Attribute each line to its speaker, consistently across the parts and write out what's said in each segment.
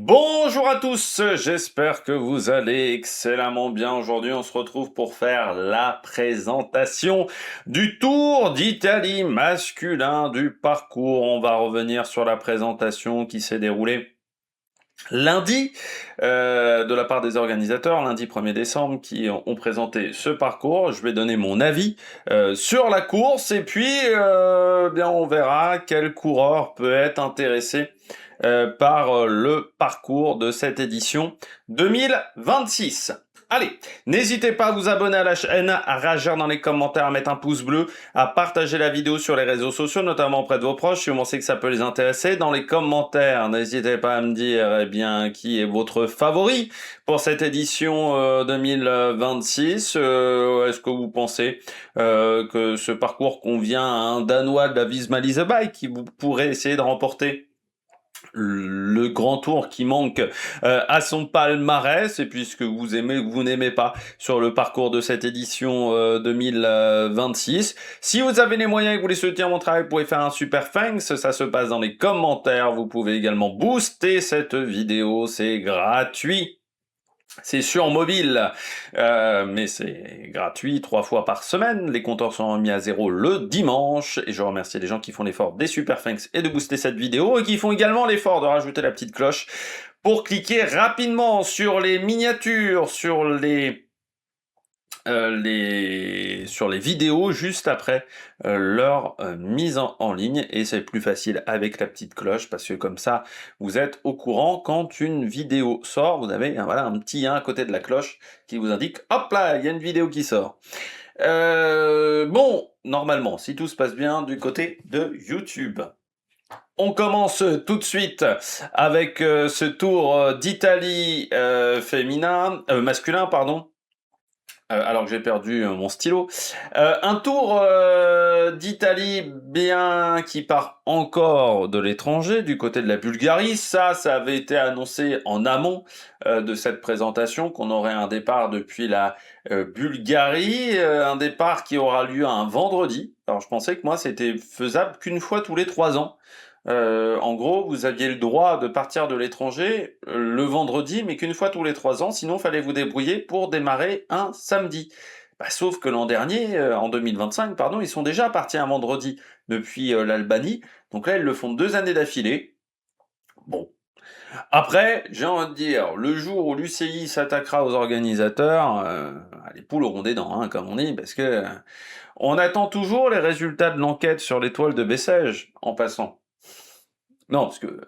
Speaker 1: Bonjour à tous, j'espère que vous allez excellemment bien. Aujourd'hui, on se retrouve pour faire la présentation du Tour d'Italie masculin du parcours. On va revenir sur la présentation qui s'est déroulée lundi de la part des organisateurs, lundi 1er décembre, qui ont présenté ce parcours. Je vais donner mon avis sur la course et puis bien on verra quel coureur peut être intéressé par le parcours de cette édition 2026. Allez, n'hésitez pas à vous abonner à la chaîne, à réagir dans les commentaires, à mettre un pouce bleu, à partager la vidéo sur les réseaux sociaux, notamment auprès de vos proches, si vous pensez que ça peut les intéresser. Dans les commentaires, n'hésitez pas à me dire eh bien, qui est votre favori pour cette édition 2026. Est-ce que vous pensez que ce parcours convient à un Danois de la Visma Lease Bike qui pourrait essayer de remporter le grand tour qui manque à son palmarès, et puisque vous aimez ou vous n'aimez pas sur le parcours de cette édition 2026. Si vous avez les moyens et que vous voulez soutenir mon travail, vous pouvez faire un super thanks, ça se passe dans les commentaires. Vous pouvez également booster cette vidéo, c'est gratuit. C'est sur mobile, mais c'est gratuit 3 fois par semaine. Les compteurs sont remis à 0 le dimanche. Et je remercie les gens qui font l'effort des super thanks et de booster cette vidéo, et qui font également l'effort de rajouter la petite cloche pour cliquer rapidement sur les miniatures, sur les vidéos juste après leur mise en ligne, et c'est plus facile avec la petite cloche parce que comme ça vous êtes au courant quand une vidéo sort. Vous avez voilà, un petit 1 à côté de la cloche qui vous indique hop là, il y a une vidéo qui sort. Bon, normalement, si tout se passe bien du côté de YouTube. On commence tout de suite avec ce tour d'Italie masculin, pardon. Alors que j'ai perdu mon stylo. Un tour d'Italie bien qui part encore de l'étranger, du côté de la Bulgarie. Ça avait été annoncé en amont de cette présentation, qu'on aurait un départ depuis la Bulgarie, un départ qui aura lieu un vendredi. Alors je pensais que moi c'était faisable qu'une fois tous les 3 ans. En gros, vous aviez le droit de partir de l'étranger le vendredi, mais qu'une fois tous les 3 ans, sinon fallait vous débrouiller pour démarrer un samedi. Bah, sauf que l'an dernier, en 2025, pardon, ils sont déjà partis un vendredi depuis l'Albanie. Donc là, ils le font 2 années d'affilée. Bon. Après, j'ai envie de dire, le jour où l'UCI s'attaquera aux organisateurs, les poules auront des dents, hein, comme on dit, parce que on attend toujours les résultats de l'enquête sur l'étoile de Bessèges, en passant. Non, parce que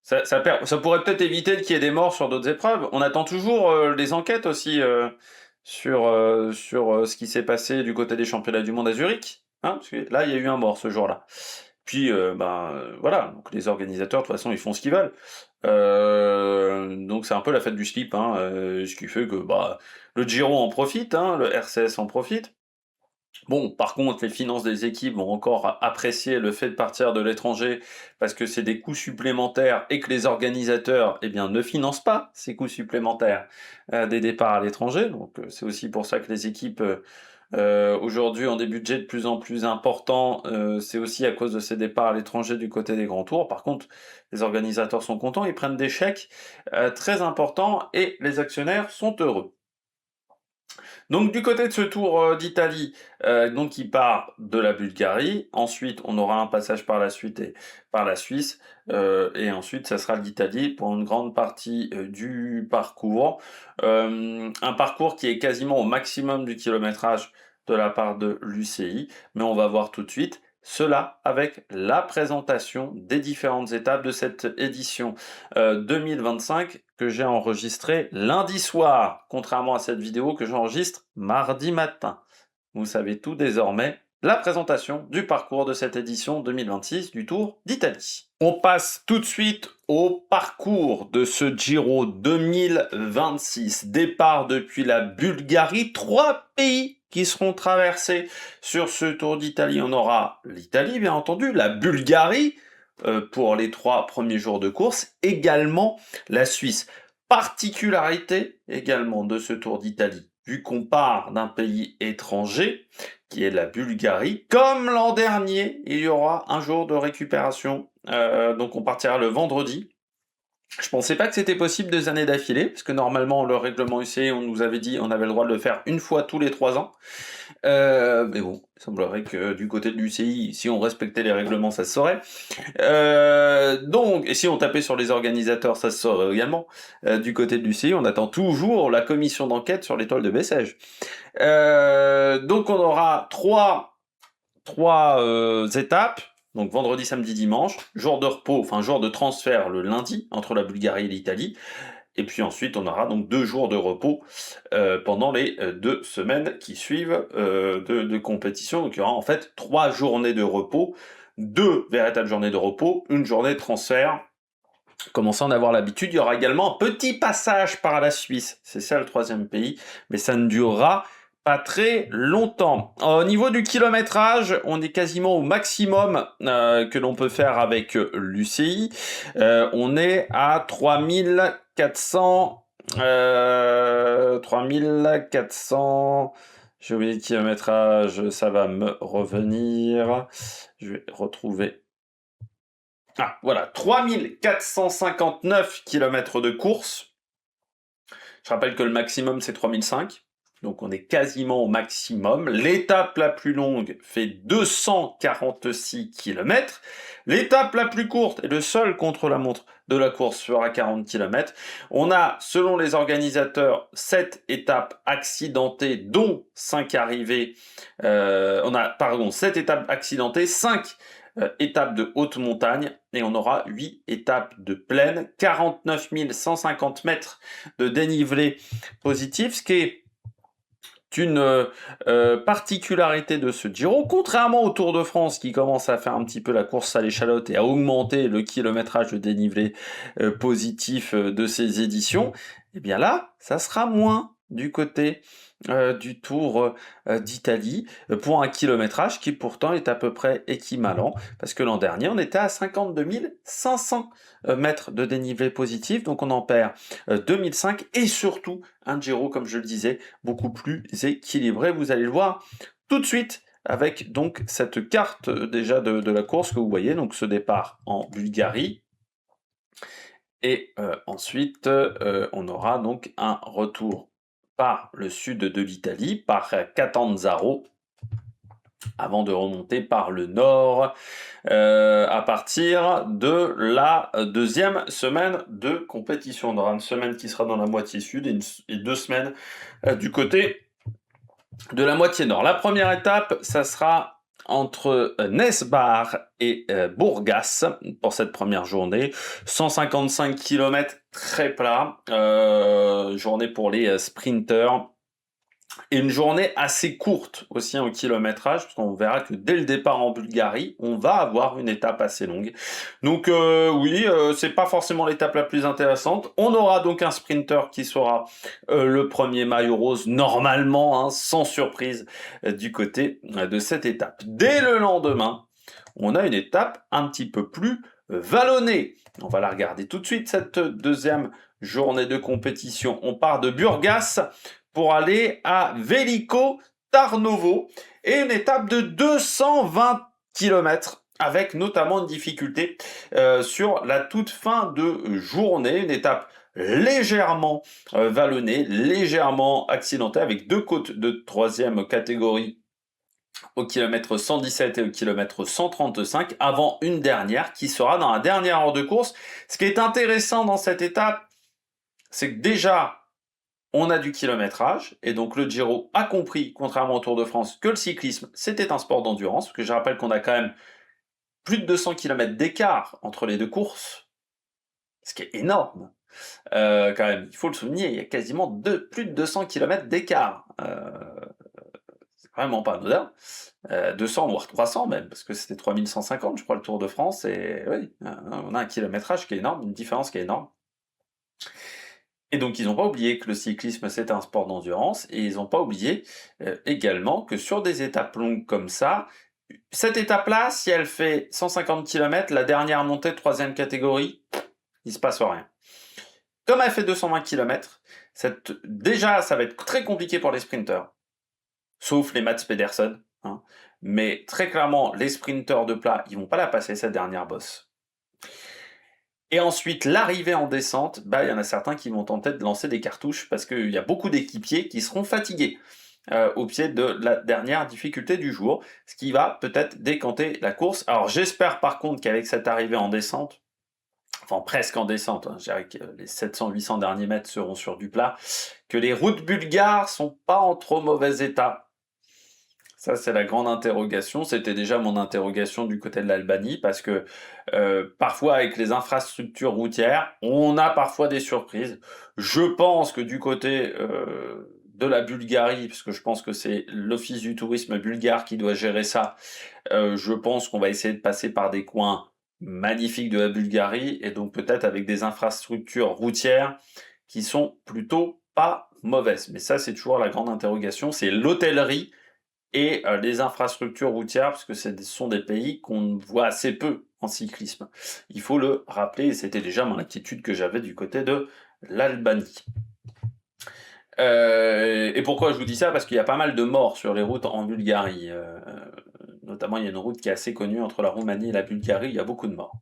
Speaker 1: ça pourrait peut-être éviter qu'il y ait des morts sur d'autres épreuves. On attend toujours les enquêtes aussi sur ce qui s'est passé du côté des championnats du monde à Zurich. Hein, parce que là, il y a eu un mort ce jour-là. Puis, voilà, donc les organisateurs, de toute façon, ils font ce qu'ils veulent. Donc c'est un peu la fête du slip, hein, ce qui fait que le Giro en profite, hein, le RCS en profite. Bon, par contre, les finances des équipes vont encore apprécier le fait de partir de l'étranger parce que c'est des coûts supplémentaires, et que les organisateurs, eh bien, ne financent pas ces coûts supplémentaires des départs à l'étranger. Donc, c'est aussi pour ça que les équipes aujourd'hui ont des budgets de plus en plus importants. C'est aussi à cause de ces départs à l'étranger du côté des grands tours. Par contre, les organisateurs sont contents, ils prennent des chèques très importants, et les actionnaires sont heureux. Donc du côté de ce tour d'Italie, donc il part de la Bulgarie. Ensuite, on aura un passage par la suite et par la Suisse, et ensuite ça sera l'Italie pour une grande partie du parcours. Un parcours qui est quasiment au maximum du kilométrage de la part de l'UCI, mais on va voir tout de suite cela avec la présentation des différentes étapes de cette édition 2025 que j'ai enregistrée lundi soir, contrairement à cette vidéo que j'enregistre mardi matin. Vous savez tout désormais, la présentation du parcours de cette édition 2026 du Tour d'Italie. On passe tout de suite au parcours de ce Giro 2026. Départ depuis la Bulgarie, 3 pays qui seront traversés sur ce Tour d'Italie. On aura l'Italie, bien entendu, la Bulgarie pour les 3 premiers jours de course, également la Suisse. Particularité également de ce Tour d'Italie, vu qu'on part d'un pays étranger, qui est la Bulgarie, comme l'an dernier, il y aura un jour de récupération. Donc on partira le vendredi, Je pensais pas que c'était possible 2 années d'affilée, parce que normalement, le règlement UCI, on nous avait dit on avait le droit de le faire une fois tous les 3 ans. Mais bon, il semblerait que du côté de l'UCI, si on respectait les règlements, ça se saurait. Donc, et si on tapait sur les organisateurs, ça se saurait également. Du côté de l'UCI, on attend toujours la commission d'enquête sur l'étoile de Bessèges. Donc on aura trois étapes. Donc vendredi, samedi, dimanche, jour de repos, enfin jour de transfert le lundi entre la Bulgarie et l'Italie. Et puis ensuite, on aura donc 2 jours de repos pendant les 2 semaines qui suivent de compétition. Donc il y aura en fait 3 journées de repos, 2 véritables journées de repos, une journée de transfert. Commençant à en avoir l'habitude, il y aura également un petit passage par la Suisse. C'est ça le 3e pays, mais ça ne durera pas très longtemps. Au niveau du kilométrage, on est quasiment au maximum que l'on peut faire avec l'UCI. On est à 3400... 3400... J'ai oublié le kilométrage, ça va me revenir. Je vais retrouver... Ah, voilà, 3459 km de course. Je rappelle que le maximum, c'est 3005. Donc on est quasiment au maximum. L'étape la plus longue fait 246 km. L'étape la plus courte et le seul contre-la-montre de la course fera 40 km. On a, selon les organisateurs, 7 étapes accidentées, dont 5 arrivées. 7 étapes accidentées, 5 étapes de haute montagne, et on aura 8 étapes de plaine, 49 150 mètres de dénivelé positif, ce qui est une particularité de ce Giro, contrairement au Tour de France qui commence à faire un petit peu la course à l'échalote et à augmenter le kilométrage de dénivelé positif de ces éditions. Et bien là, ça sera moins du côté du Tour d'Italie pour un kilométrage qui pourtant est à peu près équivalent, parce que l'an dernier on était à 52 500 mètres de dénivelé positif, donc on en perd 2005, et surtout un Giro, comme je le disais, beaucoup plus équilibré. Vous allez le voir tout de suite avec donc cette carte déjà de la course que vous voyez, donc ce départ en Bulgarie. Et ensuite, on aura donc un retour par le sud de l'Italie, par Catanzaro, avant de remonter par le nord à partir de la 2e semaine de compétition. On aura une semaine qui sera dans la moitié sud et 2 semaines du côté de la moitié nord. La première étape, ça sera entre Nesbar et Burgas pour cette première journée. 155 km très plat, journée pour les sprinters. Et une journée assez courte aussi en kilométrage, parce qu'on verra que dès le départ en Bulgarie, on va avoir une étape assez longue. Donc oui, c'est pas forcément l'étape la plus intéressante. On aura donc un sprinter qui sera le premier maillot rose, normalement, hein, sans surprise, du côté de cette étape. Dès le lendemain, on a une étape un petit peu plus vallonnée. On va la regarder tout de suite, cette 2e journée de compétition. On part de Burgas pour aller à Veliko Tarnovo, et une étape de 220 km avec notamment une difficulté sur la toute fin de journée, une étape légèrement vallonnée, légèrement accidentée, avec 2 côtes de 3e catégorie au kilomètre 117 et au kilomètre 135, avant une dernière qui sera dans la dernière heure de course. Ce qui est intéressant dans cette étape, c'est que déjà, on a du kilométrage, et donc le Giro a compris, contrairement au Tour de France, que le cyclisme, c'était un sport d'endurance, parce que je rappelle qu'on a quand même plus de 200 km d'écart entre les 2 courses, ce qui est énorme. Quand même, il faut le souligner, il y a quasiment plus de 200 km d'écart. C'est vraiment pas anodin. 200 voire 300 même, parce que c'était 3150, je crois, le Tour de France, et oui, on a un kilométrage qui est énorme, une différence qui est énorme. Et donc, ils n'ont pas oublié que le cyclisme, c'est un sport d'endurance, et ils n'ont pas oublié également que sur des étapes longues comme ça, cette étape-là, si elle fait 150 km, la dernière montée de 3e catégorie, il se passe rien. Comme elle fait 220 km, déjà, ça va être très compliqué pour les sprinters, sauf les Mats Pedersen, hein. Mais très clairement, les sprinters de plat, ils vont pas la passer, cette dernière bosse. Et ensuite, l'arrivée en descente, bah, il y en a certains qui vont tenter de lancer des cartouches parce qu'il y a beaucoup d'équipiers qui seront fatigués au pied de la dernière difficulté du jour, ce qui va peut-être décanter la course. Alors j'espère par contre qu'avec cette arrivée en descente, enfin presque en descente, hein, je dirais que les 700-800 derniers mètres seront sur du plat, que les routes bulgares sont pas en trop mauvais état. Ça, c'est la grande interrogation. C'était déjà mon interrogation du côté de l'Albanie, parce que parfois, avec les infrastructures routières, on a parfois des surprises. Je pense que du côté de la Bulgarie, parce que je pense que c'est l'Office du tourisme bulgare qui doit gérer ça, je pense qu'on va essayer de passer par des coins magnifiques de la Bulgarie, et donc peut-être avec des infrastructures routières qui sont plutôt pas mauvaises. Mais ça, c'est toujours la grande interrogation, c'est l'hôtellerie et les infrastructures routières, parce que ce sont des pays qu'on voit assez peu en cyclisme. Il faut le rappeler, et c'était déjà mon inquiétude que j'avais du côté de l'Albanie. Et pourquoi je vous dis ça? Parce qu'il y a pas mal de morts sur les routes en Bulgarie. Notamment, il y a une route qui est assez connue entre la Roumanie et la Bulgarie, il y a beaucoup de morts.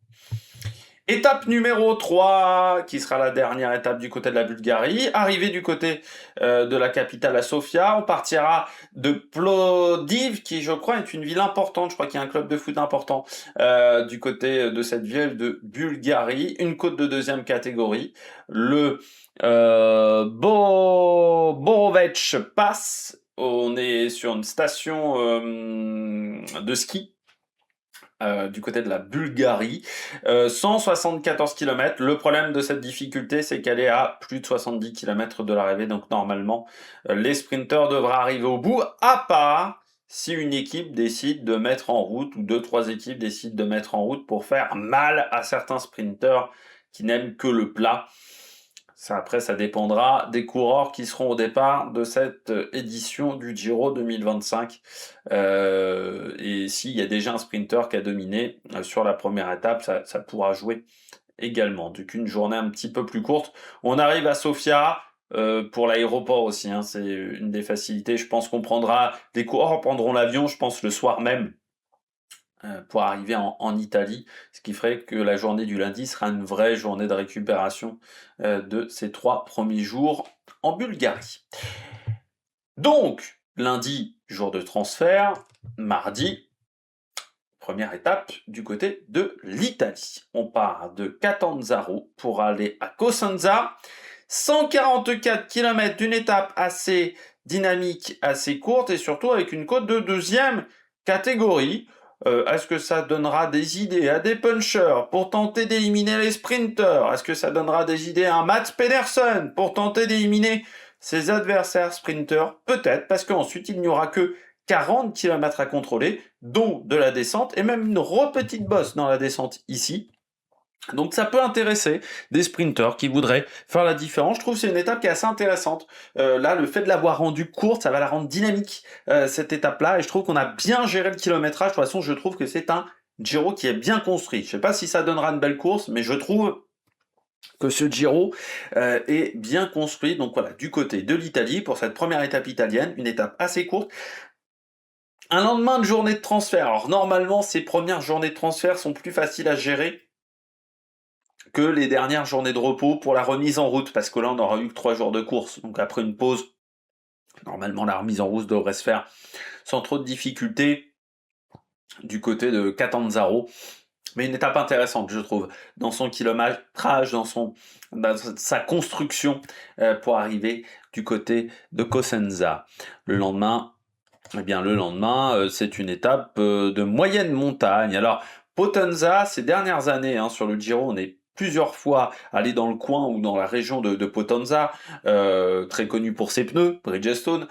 Speaker 1: Étape numéro 3, qui sera la dernière étape du côté de la Bulgarie. Arrivée du côté de la capitale à Sofia, on partira de Plodiv, qui je crois est une ville importante, je crois qu'il y a un club de foot important du côté de cette ville de Bulgarie. Une côte de deuxième catégorie, le Borovech Pass. On est sur une station de ski du côté de la Bulgarie. 174 km. Le problème de cette difficulté, c'est qu'elle est à plus de 70 km de l'arrivée. Donc normalement, les sprinteurs devraient arriver au bout, à part si une équipe décide de mettre en route, ou 2-3 équipes décident de mettre en route pour faire mal à certains sprinteurs qui n'aiment que le plat. Ça, après, ça dépendra des coureurs qui seront au départ de cette édition du Giro 2025. Et s'il y a déjà un sprinter qui a dominé sur la première étape, ça pourra jouer également. Donc une journée un petit peu plus courte. On arrive à Sofia. Pour l'aéroport aussi, hein, c'est une des facilités. Je pense qu'on prendra, les coureurs prendront l'avion, je pense, le soir même pour arriver en Italie, ce qui ferait que la journée du lundi sera une vraie journée de récupération de ces 3 premiers jours en Bulgarie. Donc, lundi, jour de transfert, mardi, première étape du côté de l'Italie. On part de Catanzaro pour aller à Cosenza, 144 km d'une étape assez dynamique, assez courte, et surtout avec une côte de deuxième catégorie. Est-ce que ça donnera des idées à des punchers pour tenter d'éliminer les sprinters? Est-ce que ça donnera des idées à Mats Pedersen pour tenter d'éliminer ses adversaires sprinters? Peut-être, parce qu'ensuite il n'y aura que 40 km à contrôler, dont de la descente, et même une petite bosse dans la descente ici. Donc ça peut intéresser des sprinters qui voudraient faire la différence. Je trouve que c'est une étape qui est assez intéressante. Là, le fait de l'avoir rendue courte, ça va la rendre dynamique, cette étape-là. Et je trouve qu'on a bien géré le kilométrage. De toute façon, je trouve que c'est un Giro qui est bien construit. Je ne sais pas si ça donnera une belle course, mais je trouve que ce Giro est bien construit. Donc voilà, du côté de l'Italie, pour cette première étape italienne, une étape assez courte. Un lendemain de journée de transfert. Alors normalement, ces premières journées de transfert sont plus faciles à gérer que les dernières journées de repos pour la remise en route, parce que là on n'aura eu que 3 jours de course, donc après une pause, normalement la remise en route devrait se faire sans trop de difficultés du côté de Catanzaro, mais une étape intéressante je trouve, dans son kilométrage, dans sa construction pour arriver du côté de Cosenza. Le lendemain, c'est une étape de moyenne montagne. Alors Potenza, ces dernières années sur le Giro, on est plusieurs fois allé dans le coin ou dans la région de Potenza, très connu pour ses pneus, Bridgestone.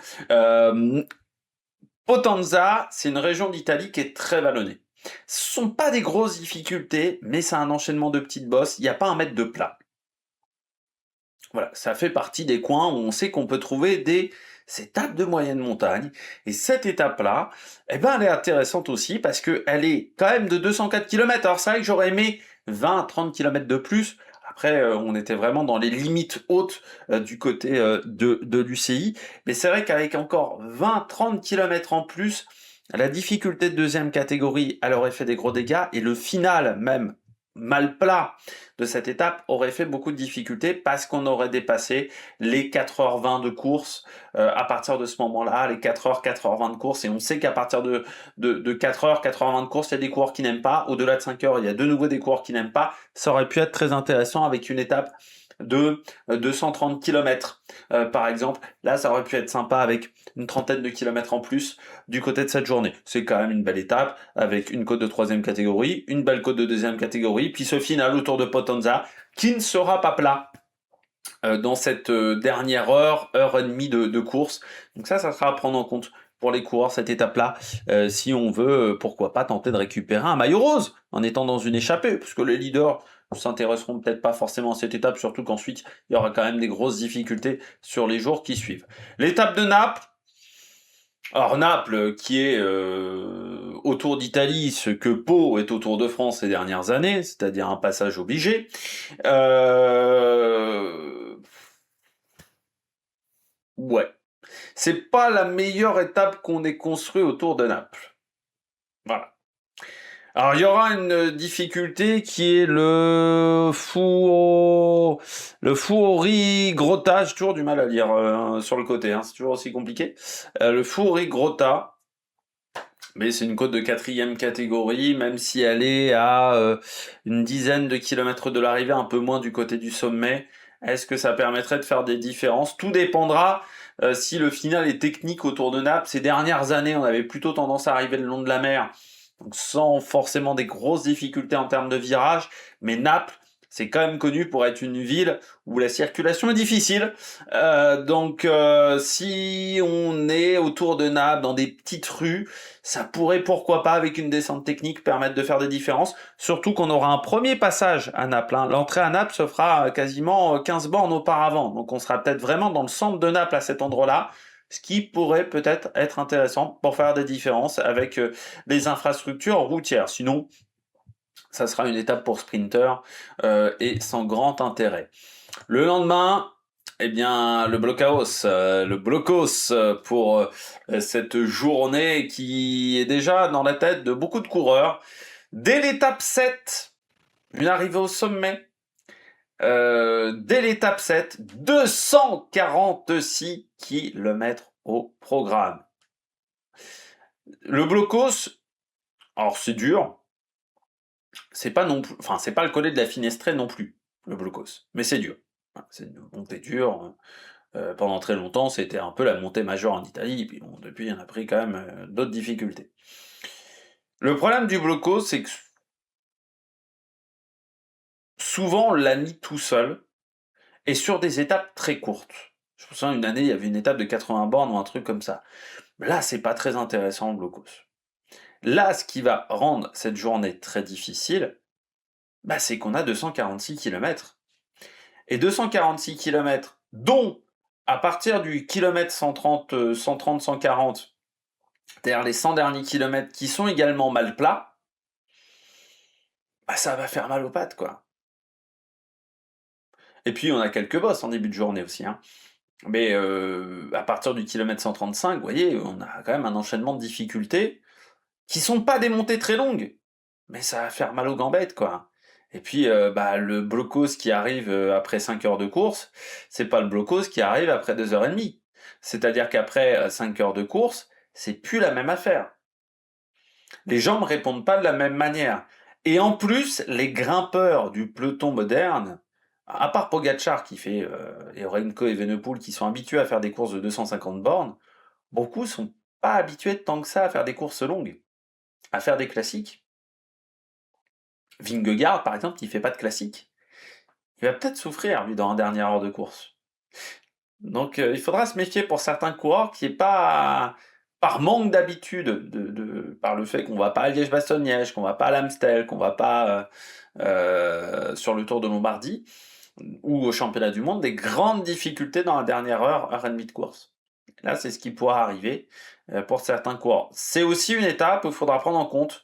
Speaker 1: Potenza, c'est une région d'Italie qui est très vallonnée. Ce sont pas des grosses difficultés, mais c'est un enchaînement de petites bosses, il n'y a pas un mètre de plat. Voilà, ça fait partie des coins où on sait qu'on peut trouver des étapes de moyenne montagne. Et cette étape-là, elle est intéressante aussi parce qu'elle est quand même de 204 km. Alors c'est vrai que j'aurais aimé 20-30 km de plus. Après, on était vraiment dans les limites hautes du côté de l'UCI. Mais c'est vrai qu'avec encore 20-30 km en plus, la difficulté de deuxième catégorie, elle aurait fait des gros dégâts. Et le final même mal plat de cette étape aurait fait beaucoup de difficultés parce qu'on aurait dépassé les 4h20 de course à partir de ce moment-là, les 4h, 4h20 de course. Et on sait qu'à partir de 4h, 4h20 de course, il y a des coureurs qui n'aiment pas. Au-delà de 5h, il y a de nouveau des coureurs qui n'aiment pas. Ça aurait pu être très intéressant avec une étape de 230 km par exemple. Là, ça aurait pu être sympa avec une trentaine de kilomètres en plus du côté de cette journée. C'est quand même une belle étape avec une côte de 3e catégorie, une belle côte de 2e catégorie, puis ce final autour de Potenza qui ne sera pas plat dans cette dernière heure et demie de course. Donc ça sera à prendre en compte pour les coureurs cette étape-là, si on veut, pourquoi pas tenter de récupérer un maillot rose en étant dans une échappée, puisque les leaders ne s'intéresseront peut-être pas forcément à cette étape, surtout qu'ensuite il y aura quand même des grosses difficultés sur les jours qui suivent. L'étape de Naples, alors Naples qui est autour d'Italie, ce que Pau est au Tour de France ces dernières années, c'est-à-dire un passage obligé. Ouais. C'est pas la meilleure étape qu'on ait construite autour de Naples. Voilà. Alors il y aura une difficulté qui est le Fouri Grotta. J'ai toujours du mal à lire sur le côté, hein, c'est toujours aussi compliqué. Le Fouri Grotta. Mais c'est une côte de 4e catégorie, même si elle est à une dizaine de kilomètres de l'arrivée, un peu moins du côté du sommet. Est-ce que ça permettrait de faire des différences? Tout dépendra si le final est technique autour de Naples. Ces dernières années, on avait plutôt tendance à arriver le long de la mer, donc sans forcément des grosses difficultés en termes de virage. Mais Naples, c'est quand même connu pour être une ville où la circulation est difficile. Donc si on est autour de Naples, dans des petites rues, ça pourrait, pourquoi pas, avec une descente technique, permettre de faire des différences. Surtout qu'on aura un premier passage à Naples. Hein. L'entrée à Naples se fera quasiment 15 bornes auparavant. Donc on sera peut-être vraiment dans le centre de Naples à cet endroit-là. Ce qui pourrait peut-être être intéressant pour faire des différences avec les infrastructures routières. Sinon, ça sera une étape pour sprinter et sans grand intérêt. Le lendemain, eh bien, le blocos pour cette journée qui est déjà dans la tête de beaucoup de coureurs. Dès l'étape 7, une arrivée au sommet. Dès l'étape 7, 246 km au programme. Le blocos, alors c'est dur, c'est pas non plus, enfin c'est pas le collet de la Finestrée non plus, le blocos, mais c'est dur. C'est une montée dure. Pendant très longtemps, c'était un peu la montée majeure en Italie, puis bon, depuis, on a pris quand même d'autres difficultés. Le problème du blocos, c'est que souvent, on l'a mis tout seul, et sur des étapes très courtes. Je me souviens, une année, il y avait une étape de 80 bornes ou un truc comme ça. Là, c'est pas très intéressant, le blocos. Là, ce qui va rendre cette journée très difficile, bah, c'est qu'on a 246 km. Et 246 km, dont, à partir du kilomètre 130, 140, c'est-à-dire les 100 derniers kilomètres qui sont également mal plats, bah ça va faire mal aux pattes, quoi. Et puis on a quelques bosses en début de journée aussi, hein. Mais à partir du kilomètre 135, vous voyez, on a quand même un enchaînement de difficultés qui sont pas des montées très longues, mais ça va faire mal aux gambettes, quoi. Et puis bah, le blocos qui arrive après 5 heures de course, c'est pas le blocos qui arrive après 2h30. C'est-à-dire qu'après 5 heures de course, c'est plus la même affaire. Les jambes répondent pas de la même manière. Et en plus, les grimpeurs du peloton moderne, à part Pogacar qui fait, et Remco Evenepoel qui sont habitués à faire des courses de 250 bornes, beaucoup sont pas habitués tant que ça à faire des courses longues, à faire des classiques. Vingegaard, par exemple, qui fait pas de classique, il va peut-être souffrir, lui, dans la dernière heure de course. Donc il faudra se méfier pour certains coureurs qui est pas par manque d'habitude, par le fait qu'on va pas à Liège-Bastogne-Liège, qu'on va pas à l'Amstel, qu'on va pas sur le Tour de Lombardie ou au championnat du monde, des grandes difficultés dans la dernière heure et demie de course. Là, c'est ce qui pourra arriver pour certains coureurs. C'est aussi une étape où il faudra prendre en compte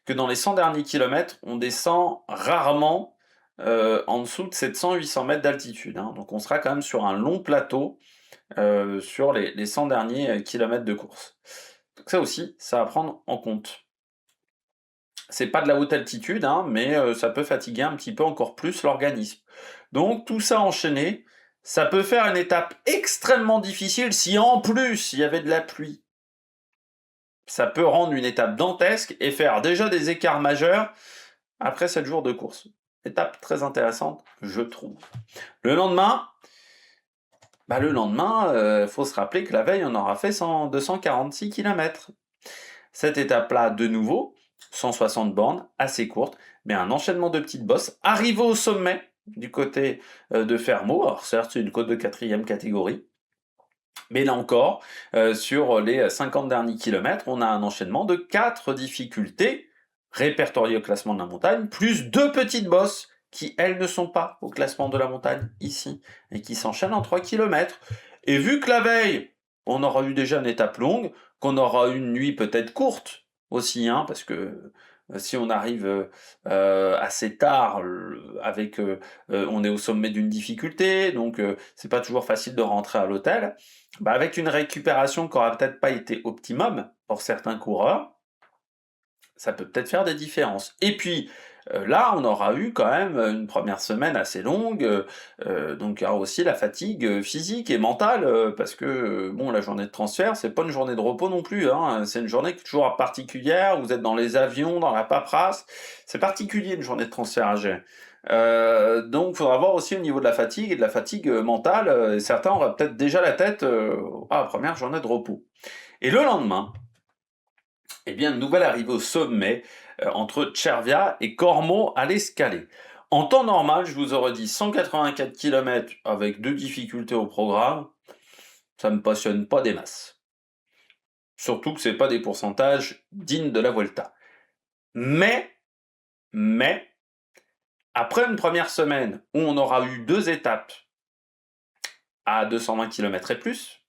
Speaker 1: que dans les 100 derniers kilomètres, on descend rarement en dessous de 700-800 mètres d'altitude. Hein. Donc on sera quand même sur un long plateau sur les 100 derniers kilomètres de course. Donc ça aussi, ça à prendre en compte. C'est pas de la haute altitude, hein, mais ça peut fatiguer un petit peu encore plus l'organisme. Donc tout ça enchaîné, ça peut faire une étape extrêmement difficile si en plus il y avait de la pluie. Ça peut rendre une étape dantesque et faire déjà des écarts majeurs après 7 jours de course. Étape très intéressante, je trouve. Le lendemain, faut se rappeler que la veille, on aura fait 246 km. Cette étape-là, de nouveau, 160 bornes, assez courte, mais un enchaînement de petites bosses. Arrivé au sommet du côté de Fermo, alors certes c'est une côte de 4e catégorie, mais là encore, sur les 50 derniers kilomètres, on a un enchaînement de 4 difficultés répertoriées au classement de la montagne, plus 2 petites bosses qui, elles, ne sont pas au classement de la montagne ici, et qui s'enchaînent en 3 kilomètres. Et vu que la veille, on aura eu déjà une étape longue, qu'on aura eu une nuit peut-être courte aussi, hein, parce que si on arrive assez tard, on est au sommet d'une difficulté, donc c'est pas toujours facile de rentrer à l'hôtel. Bah, avec une récupération qui aura peut-être pas été optimum pour certains coureurs, ça peut peut-être faire des différences. Et puis là, on aura eu quand même une première semaine assez longue, donc il y aura aussi la fatigue physique et mentale, parce que bon, la journée de transfert, c'est pas une journée de repos non plus, hein, c'est une journée qui est toujours particulière, vous êtes dans les avions, dans la paperasse, c'est particulier une journée de transfert à gérer. Donc il faudra voir aussi au niveau de la fatigue et de la fatigue mentale, et certains auraient peut-être déjà la tête à la première journée de repos. Et le lendemain, eh bien, une nouvelle arrivée au sommet entre Cervia et Cormo à l'Escalé. En temps normal, je vous aurais dit 184 km avec 2 difficultés au programme. Ça me passionne pas des masses. Surtout que c'est pas des pourcentages dignes de la Vuelta. Mais, après une première semaine où on aura eu 2 étapes à 220 km et plus,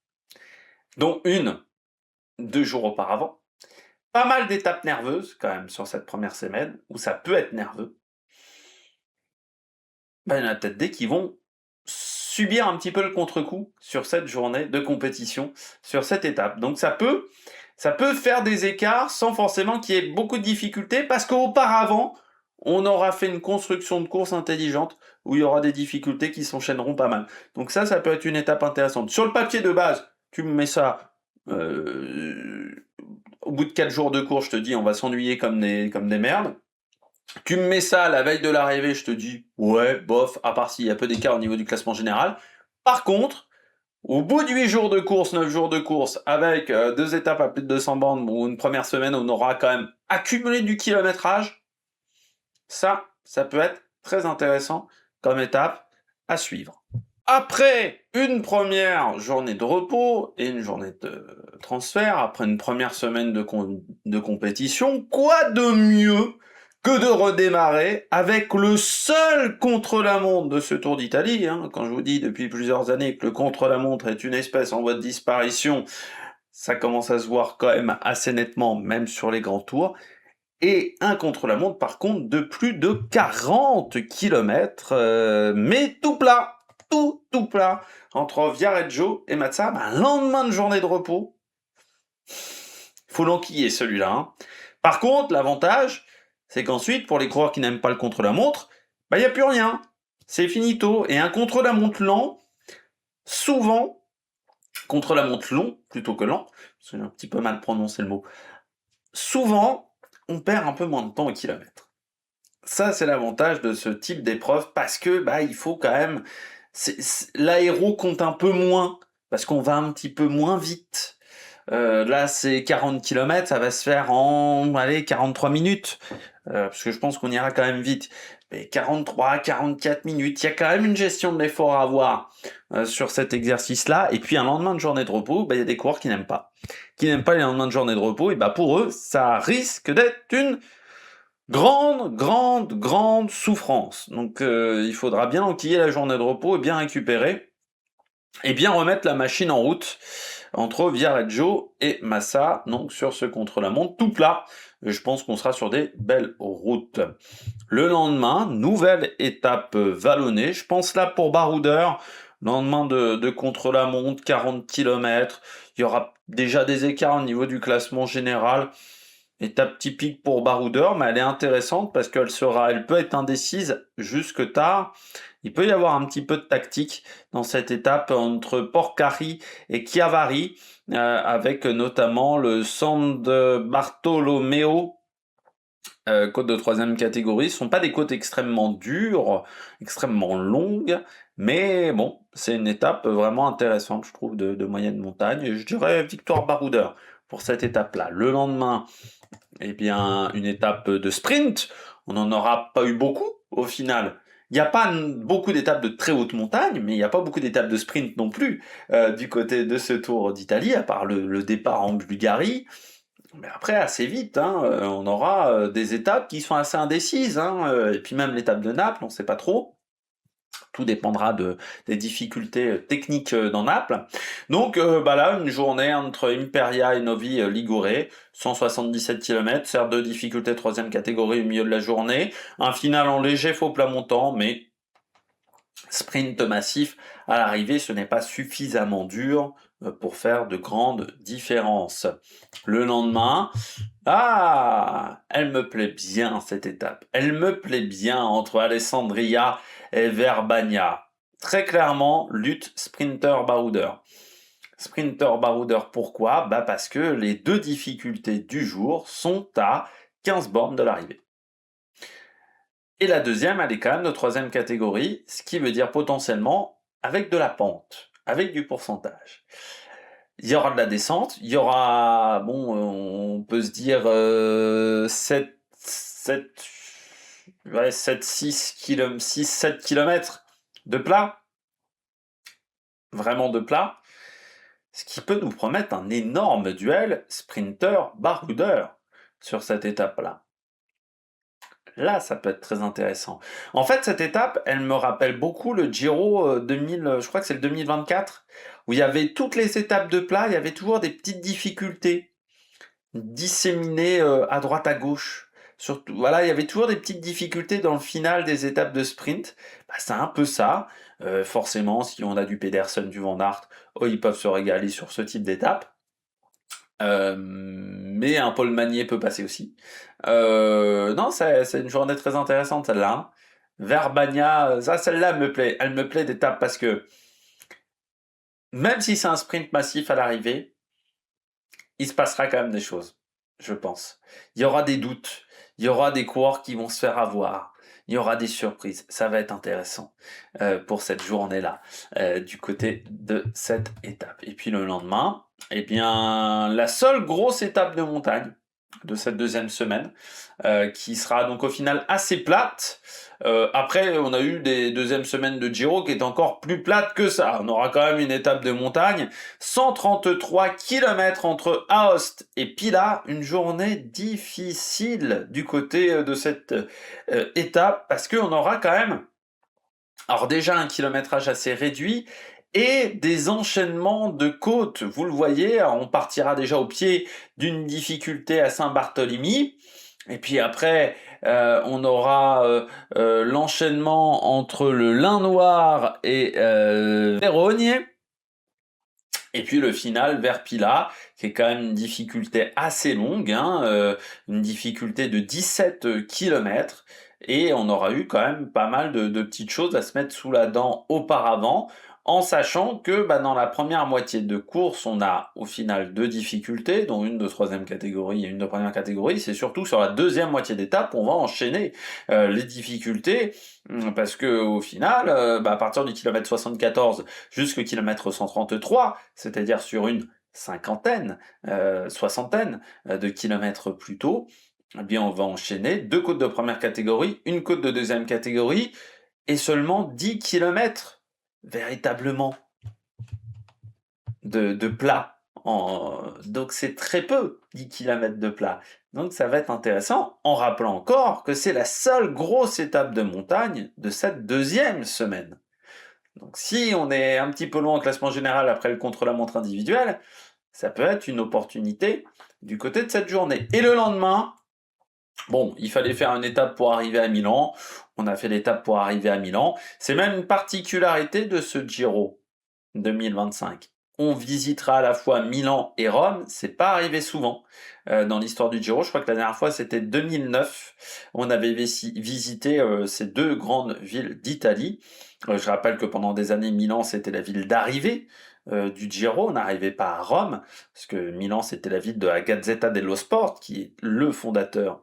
Speaker 1: dont une 2 jours auparavant, pas mal d'étapes nerveuses quand même sur cette première semaine, où ça peut être nerveux, il y en a peut-être des qui vont subir un petit peu le contre-coup sur cette journée de compétition, sur cette étape. Donc ça peut faire des écarts sans forcément qu'il y ait beaucoup de difficultés, parce qu'auparavant, on aura fait une construction de course intelligente où il y aura des difficultés qui s'enchaîneront pas mal. Donc ça peut être une étape intéressante. Sur le papier de base, tu me mets ça au bout de 4 jours de course, je te dis on va s'ennuyer comme des merdes. Tu me mets ça la veille de l'arrivée, je te dis ouais, bof, à part s'il y a peu d'écart au niveau du classement général. Par contre, au bout de 8 jours de course, 9 jours de course, avec 2 étapes à plus de 200 bandes, ou une première semaine où on aura quand même accumulé du kilométrage, ça peut être très intéressant comme étape à suivre. Après une première journée de repos et une journée de transfert, après une première semaine de compétition, quoi de mieux que de redémarrer avec le seul contre-la-montre de ce Tour d'Italie, hein. Quand je vous dis depuis plusieurs années que le contre-la-montre est une espèce en voie de disparition, ça commence à se voir quand même assez nettement, même sur les grands tours. Et un contre-la-montre, par contre, de plus de 40 km, mais tout plat, tout plat, entre Viareggio et Mazza, lendemain de journée de repos. Faut l'enquiller celui-là, hein. Par contre, l'avantage, c'est qu'ensuite, pour les coureurs qui n'aiment pas le contre-la-montre, il n'y a plus rien. C'est finito. Et un contre-la-montre lent, souvent, contre-la-montre long, plutôt que lent, parce que j'ai un petit peu mal prononcé le mot, souvent, on perd un peu moins de temps au kilomètre. Ça, c'est l'avantage de ce type d'épreuve, parce que il faut quand même... L'aéro compte un peu moins, parce qu'on va un petit peu moins vite. Là, c'est 40 km, ça va se faire en 43 minutes, parce que je pense qu'on ira quand même vite. Mais 43, 44 minutes, il y a quand même une gestion de l'effort à avoir sur cet exercice-là. Et puis un lendemain de journée de repos, il y a des coureurs qui n'aiment pas. Qui n'aiment pas les lendemains de journée de repos, et pour eux, ça risque d'être une grande souffrance. Donc il faudra bien enquiller la journée de repos et bien récupérer, et bien remettre la machine en route entre Viareggio et Massa, donc sur ce contre-la-montre tout plat. Je pense qu'on sera sur des belles routes. Le lendemain, nouvelle étape vallonnée, je pense là pour Baroudeur, lendemain de contre-la-montre, 40 km, il y aura déjà des écarts au niveau du classement général. Étape typique pour baroudeur, mais elle est intéressante parce elle peut être indécise jusque tard. Il peut y avoir un petit peu de tactique dans cette étape entre Porcari et Chiavari, avec notamment le San Bartolomeo, côte de troisième catégorie. Ce sont pas des côtes extrêmement dures, extrêmement longues, mais bon, c'est une étape vraiment intéressante, je trouve, de moyenne montagne. Et je dirais victoire baroudeur pour cette étape-là. Le lendemain, eh bien, une étape de sprint, on n'en aura pas eu beaucoup au final. Il n'y a pas beaucoup d'étapes de très haute montagne, mais il n'y a pas beaucoup d'étapes de sprint non plus du côté de ce Tour d'Italie, à part le départ en Bulgarie. Mais après, assez vite, hein, on aura des étapes qui sont assez indécises. Hein, et puis même l'étape de Naples, on ne sait pas trop. Tout dépendra des difficultés techniques dans Naples. Donc là, une journée entre Imperia et Novi Ligure, 177 km, certes de difficulté troisième catégorie au milieu de la journée, un final en léger faux plat montant, mais sprint massif à l'arrivée, ce n'est pas suffisamment dur pour faire de grandes différences. Le lendemain, elle me plaît bien cette étape. Elle me plaît bien entre Alessandria et Verbania. Très clairement, lutte sprinter-baroudeur. Sprinter-baroudeur, pourquoi? Parce que les deux difficultés du jour sont à 15 bornes de l'arrivée. Et la deuxième, elle est quand même de troisième catégorie, ce qui veut dire potentiellement avec de la pente, avec du pourcentage. Il y aura de la descente, il y aura, on peut se dire 6-7 km de plat, vraiment de plat, ce qui peut nous promettre un énorme duel sprinter-baroudeur sur cette étape-là. Là, ça peut être très intéressant. En fait, cette étape, elle me rappelle beaucoup le Giro 2000, je crois que c'est le 2024, où il y avait toutes les étapes de plat, il y avait toujours des petites difficultés disséminées à droite à gauche. Surtout, voilà, il y avait toujours des petites difficultés dans le final des étapes de sprint. C'est un peu ça. Forcément, si on a du Pedersen, du Van Aert, ils peuvent se régaler sur ce type d'étape. Mais un Paul Magnier peut passer aussi. Non, c'est une journée très intéressante celle-là. Hein. Verbania, celle-là me plaît. Elle me plaît d'étape parce que même si c'est un sprint massif à l'arrivée, il se passera quand même des choses, je pense. Il y aura des doutes, il y aura des coureurs qui vont se faire avoir, il y aura des surprises. Ça va être intéressant pour cette journée-là, du côté de cette étape. Et puis le lendemain, eh bien, la seule grosse étape de montagne de cette deuxième semaine, qui sera donc au final assez plate. Après, on a eu des deuxièmes semaines de Giro qui est encore plus plate que ça. On aura quand même une étape de montagne, 133 km entre Aoste et Pila, une journée difficile du côté de cette étape, parce qu'on aura quand même, alors déjà un kilométrage assez réduit, et des enchaînements de côtes. Vous le voyez, on partira déjà au pied d'une difficulté à Saint-Barthélemy, et puis après, on aura l'enchaînement entre le Lin Noir et Vérogne, et puis le final vers Pila, qui est quand même une difficulté assez longue, une difficulté de 17 km, et on aura eu quand même pas mal de petites choses à se mettre sous la dent auparavant, en sachant que dans la première moitié de course, on a au final deux difficultés, dont une de troisième catégorie et une de première catégorie. C'est surtout sur la deuxième moitié d'étape, on va enchaîner les difficultés, parce que au final, à partir du kilomètre 74 jusqu'au kilomètre 133, c'est-à-dire sur une cinquantaine, soixantaine de kilomètres plus tôt, eh bien on va enchaîner deux côtes de première catégorie, une côte de deuxième catégorie, et seulement 10 km véritablement de plat. Donc c'est très peu, 10 km de plat. Donc ça va être intéressant, en rappelant encore que c'est la seule grosse étape de montagne de cette deuxième semaine. Donc si on est un petit peu loin au classement général après le contre-la-montre individuel, ça peut être une opportunité du côté de cette journée. Et le lendemain, il fallait faire une étape pour arriver à Milan. On a fait l'étape pour arriver à Milan. C'est même une particularité de ce Giro 2025. on visitera à la fois Milan et Rome, c'est pas arrivé souvent dans l'histoire du Giro. Je crois que la dernière fois c'était 2009. On avait visité ces deux grandes villes d'Italie. Je rappelle que pendant des années, Milan c'était la ville d'arrivée du Giro. On n'arrivait pas à Rome parce que Milan c'était la ville de la Gazzetta dello Sport, qui est le fondateur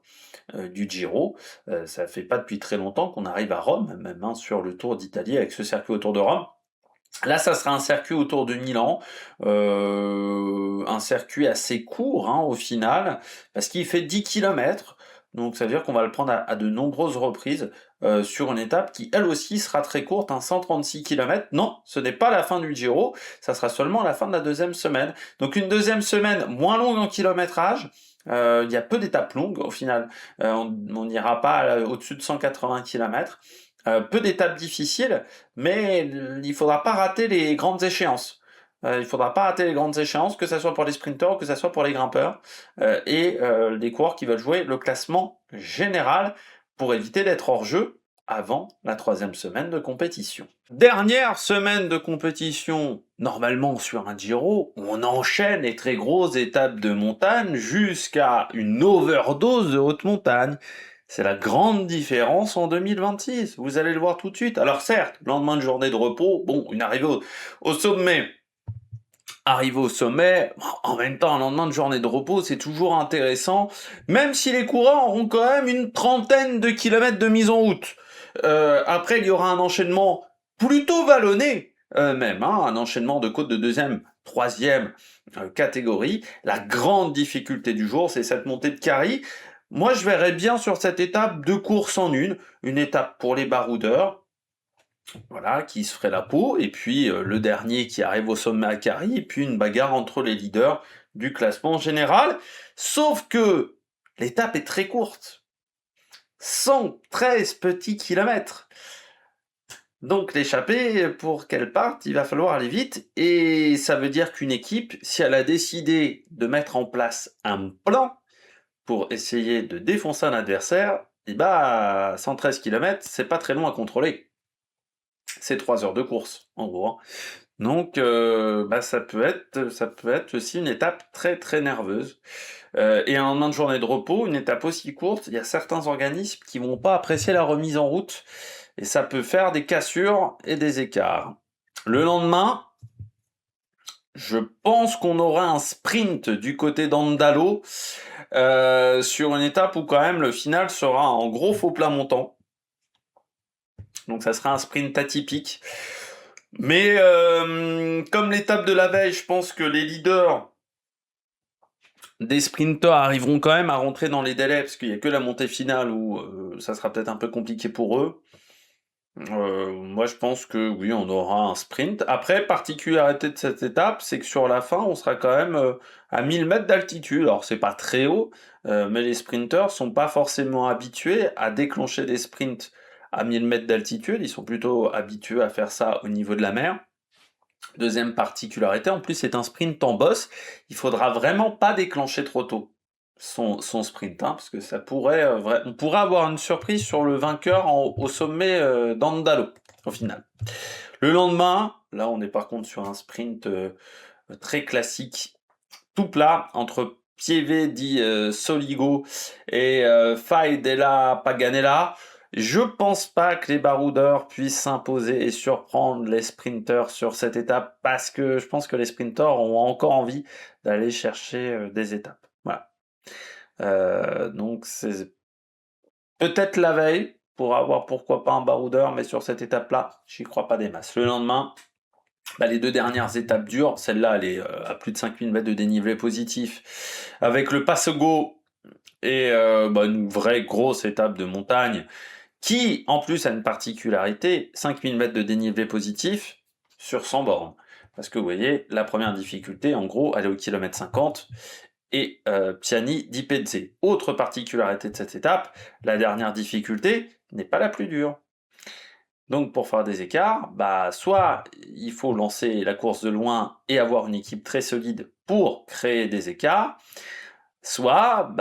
Speaker 1: du Giro. Ça fait pas depuis très longtemps qu'on arrive à Rome, même hein, sur le Tour d'Italie avec ce circuit autour de Rome. Là, ça sera un circuit autour de Milan, un circuit assez court hein, au final, parce qu'il fait 10 km. Donc ça veut dire qu'on va le prendre à de nombreuses reprises sur une étape qui elle aussi sera très courte, hein, 136 km. Non, ce n'est pas la fin du Giro, ça sera seulement la fin de la deuxième semaine. Donc une deuxième semaine moins longue en kilométrage. Il y a peu d'étapes longues au final. On n'ira pas au-dessus de 180 km. Peu d'étapes difficiles, mais il faudra pas rater les grandes échéances. Il faudra pas rater les grandes échéances, que ce soit pour les sprinteurs ou que ce soit pour les grimpeurs, et les coureurs qui veulent jouer le classement général pour éviter d'être hors jeu avant la troisième semaine de compétition. Dernière semaine de compétition, normalement sur un Giro, on enchaîne les très grosses étapes de montagne jusqu'à une overdose de haute montagne. C'est la grande différence en 2026, vous allez le voir tout de suite. Alors certes, lendemain de journée de repos, bon, une arrivée au sommet. Arriver au sommet, en même temps, un lendemain de journée de repos, c'est toujours intéressant, même si les coureurs auront quand même une trentaine de kilomètres de mise en route. Après, il y aura un enchaînement plutôt vallonné, même, hein, un enchaînement de côtes de deuxième, troisième catégorie. La grande difficulté du jour, c'est cette montée de Cari. Moi, je verrais bien sur cette étape deux courses en une étape pour les baroudeurs, voilà, qui se ferait la peau, et puis le dernier qui arrive au sommet à Cari, et puis une bagarre entre les leaders du classement général. Sauf que l'étape est très courte, 113 petits kilomètres. Donc l'échappée, pour qu'elle parte, il va falloir aller vite, et ça veut dire qu'une équipe, si elle a décidé de mettre en place un plan pour essayer de défoncer un adversaire, et bah 113 km, c'est pas très long à contrôler. C'est 3 heures de course, en gros. Hein. Donc, ça peut être aussi une étape très très nerveuse. Et un lendemain de journée de repos, une étape aussi courte, il y a certains organismes qui vont pas apprécier la remise en route, et ça peut faire des cassures et des écarts. Le lendemain, je pense qu'on aura un sprint du côté d'Andalo, sur une étape où quand même le final sera en gros faux plat montant. Donc ça sera un sprint atypique. Mais comme l'étape de la veille, je pense que les leaders des sprinters arriveront quand même à rentrer dans les délais, parce qu'il n'y a que la montée finale où ça sera peut-être un peu compliqué pour eux. Moi je pense que oui, on aura un sprint. Après, particularité de cette étape, c'est que sur la fin, on sera quand même à 1000 mètres d'altitude. Alors c'est pas très haut, mais les sprinters sont pas forcément habitués à déclencher des sprints à 1000 mètres d'altitude, ils sont plutôt habitués à faire ça au niveau de la mer. Deuxième particularité, en plus c'est un sprint en bosse, il faudra vraiment pas déclencher trop tôt son sprint, hein, parce que ça pourrait, on pourrait avoir une surprise sur le vainqueur au sommet d'Andalo, au final. Le lendemain, là on est par contre sur un sprint très classique, tout plat, entre Pieve di Soligo et Fai della Paganella. Je pense pas que les baroudeurs puissent s'imposer et surprendre les sprinters sur cette étape, parce que je pense que les sprinters ont encore envie d'aller chercher des étapes. Voilà. Donc c'est peut-être la veille pour avoir pourquoi pas un baroudeur, mais sur cette étape-là, j'y crois pas des masses. Le lendemain, les deux dernières étapes dures, celle-là elle est à plus de 5000 mètres de dénivelé positif, avec le Passego et une vraie grosse étape de montagne, qui en plus a une particularité, 5000 mètres de dénivelé positif sur 100 bornes. Parce que vous voyez, la première difficulté, en gros, elle est au kilomètre 50, et Piani di Pezze. Autre particularité de cette étape, la dernière difficulté n'est pas la plus dure. Donc pour faire des écarts, soit il faut lancer la course de loin et avoir une équipe très solide pour créer des écarts, soit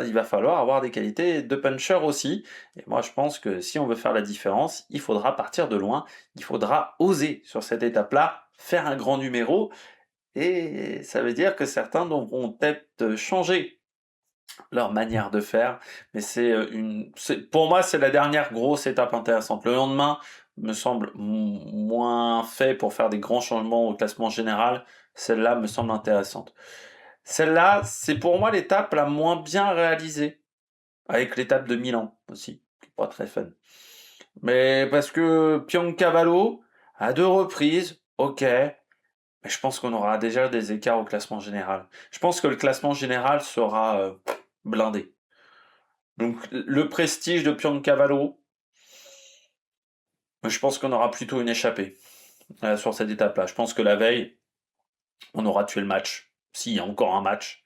Speaker 1: il va falloir avoir des qualités de puncher aussi. Et moi je pense que si on veut faire la différence, il faudra partir de loin, il faudra oser sur cette étape-là, faire un grand numéro et ça veut dire que certains devront peut-être changer leur manière de faire, mais pour moi, c'est la dernière grosse étape intéressante. Le lendemain me semble moins fait pour faire des grands changements au classement général. Celle-là me semble intéressante. Celle-là, c'est pour moi l'étape la moins bien réalisée, avec l'étape de Milan aussi, qui est pas très fun. Mais parce que Pioncavallo, à 2 reprises, ok, mais je pense qu'on aura déjà des écarts au classement général. Je pense que le classement général sera blindé. Donc le prestige de Pioncavallo, je pense qu'on aura plutôt une échappée sur cette étape-là. Je pense que la veille, on aura tué le match, s'il y a encore un match.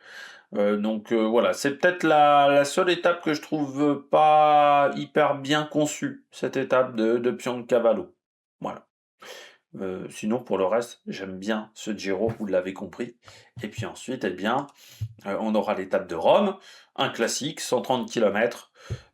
Speaker 1: Donc voilà, c'est peut-être la seule étape que je trouve pas hyper bien conçue, cette étape de Pioncavallo. Voilà. Sinon, pour le reste, j'aime bien ce Giro, vous l'avez compris. Et puis ensuite, eh bien, on aura l'étape de Rome, un classique, 130 km.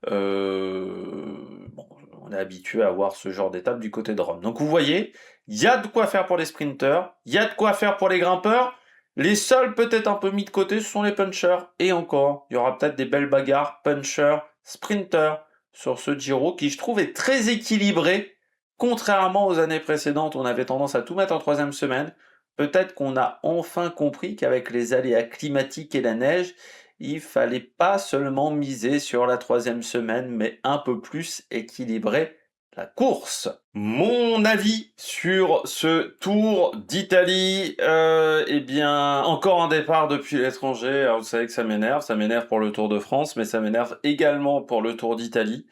Speaker 1: Bon, on est habitué à voir ce genre d'étape du côté de Rome. Donc vous voyez, il y a de quoi faire pour les sprinteurs, il y a de quoi faire pour les grimpeurs. Les seuls peut-être un peu mis de côté, ce sont les punchers. Et encore, il y aura peut-être des belles bagarres punchers, sprinters sur ce Giro qui, je trouve, est très équilibré. Contrairement aux années précédentes, on avait tendance à tout mettre en troisième semaine. Peut-être qu'on a enfin compris qu'avec les aléas climatiques et la neige, il fallait pas seulement miser sur la troisième semaine, mais un peu plus équilibrer la course. Mon avis sur ce Tour d'Italie, eh bien, encore un départ depuis l'étranger. Alors, vous savez que ça m'énerve pour le Tour de France, mais ça m'énerve également pour le Tour d'Italie.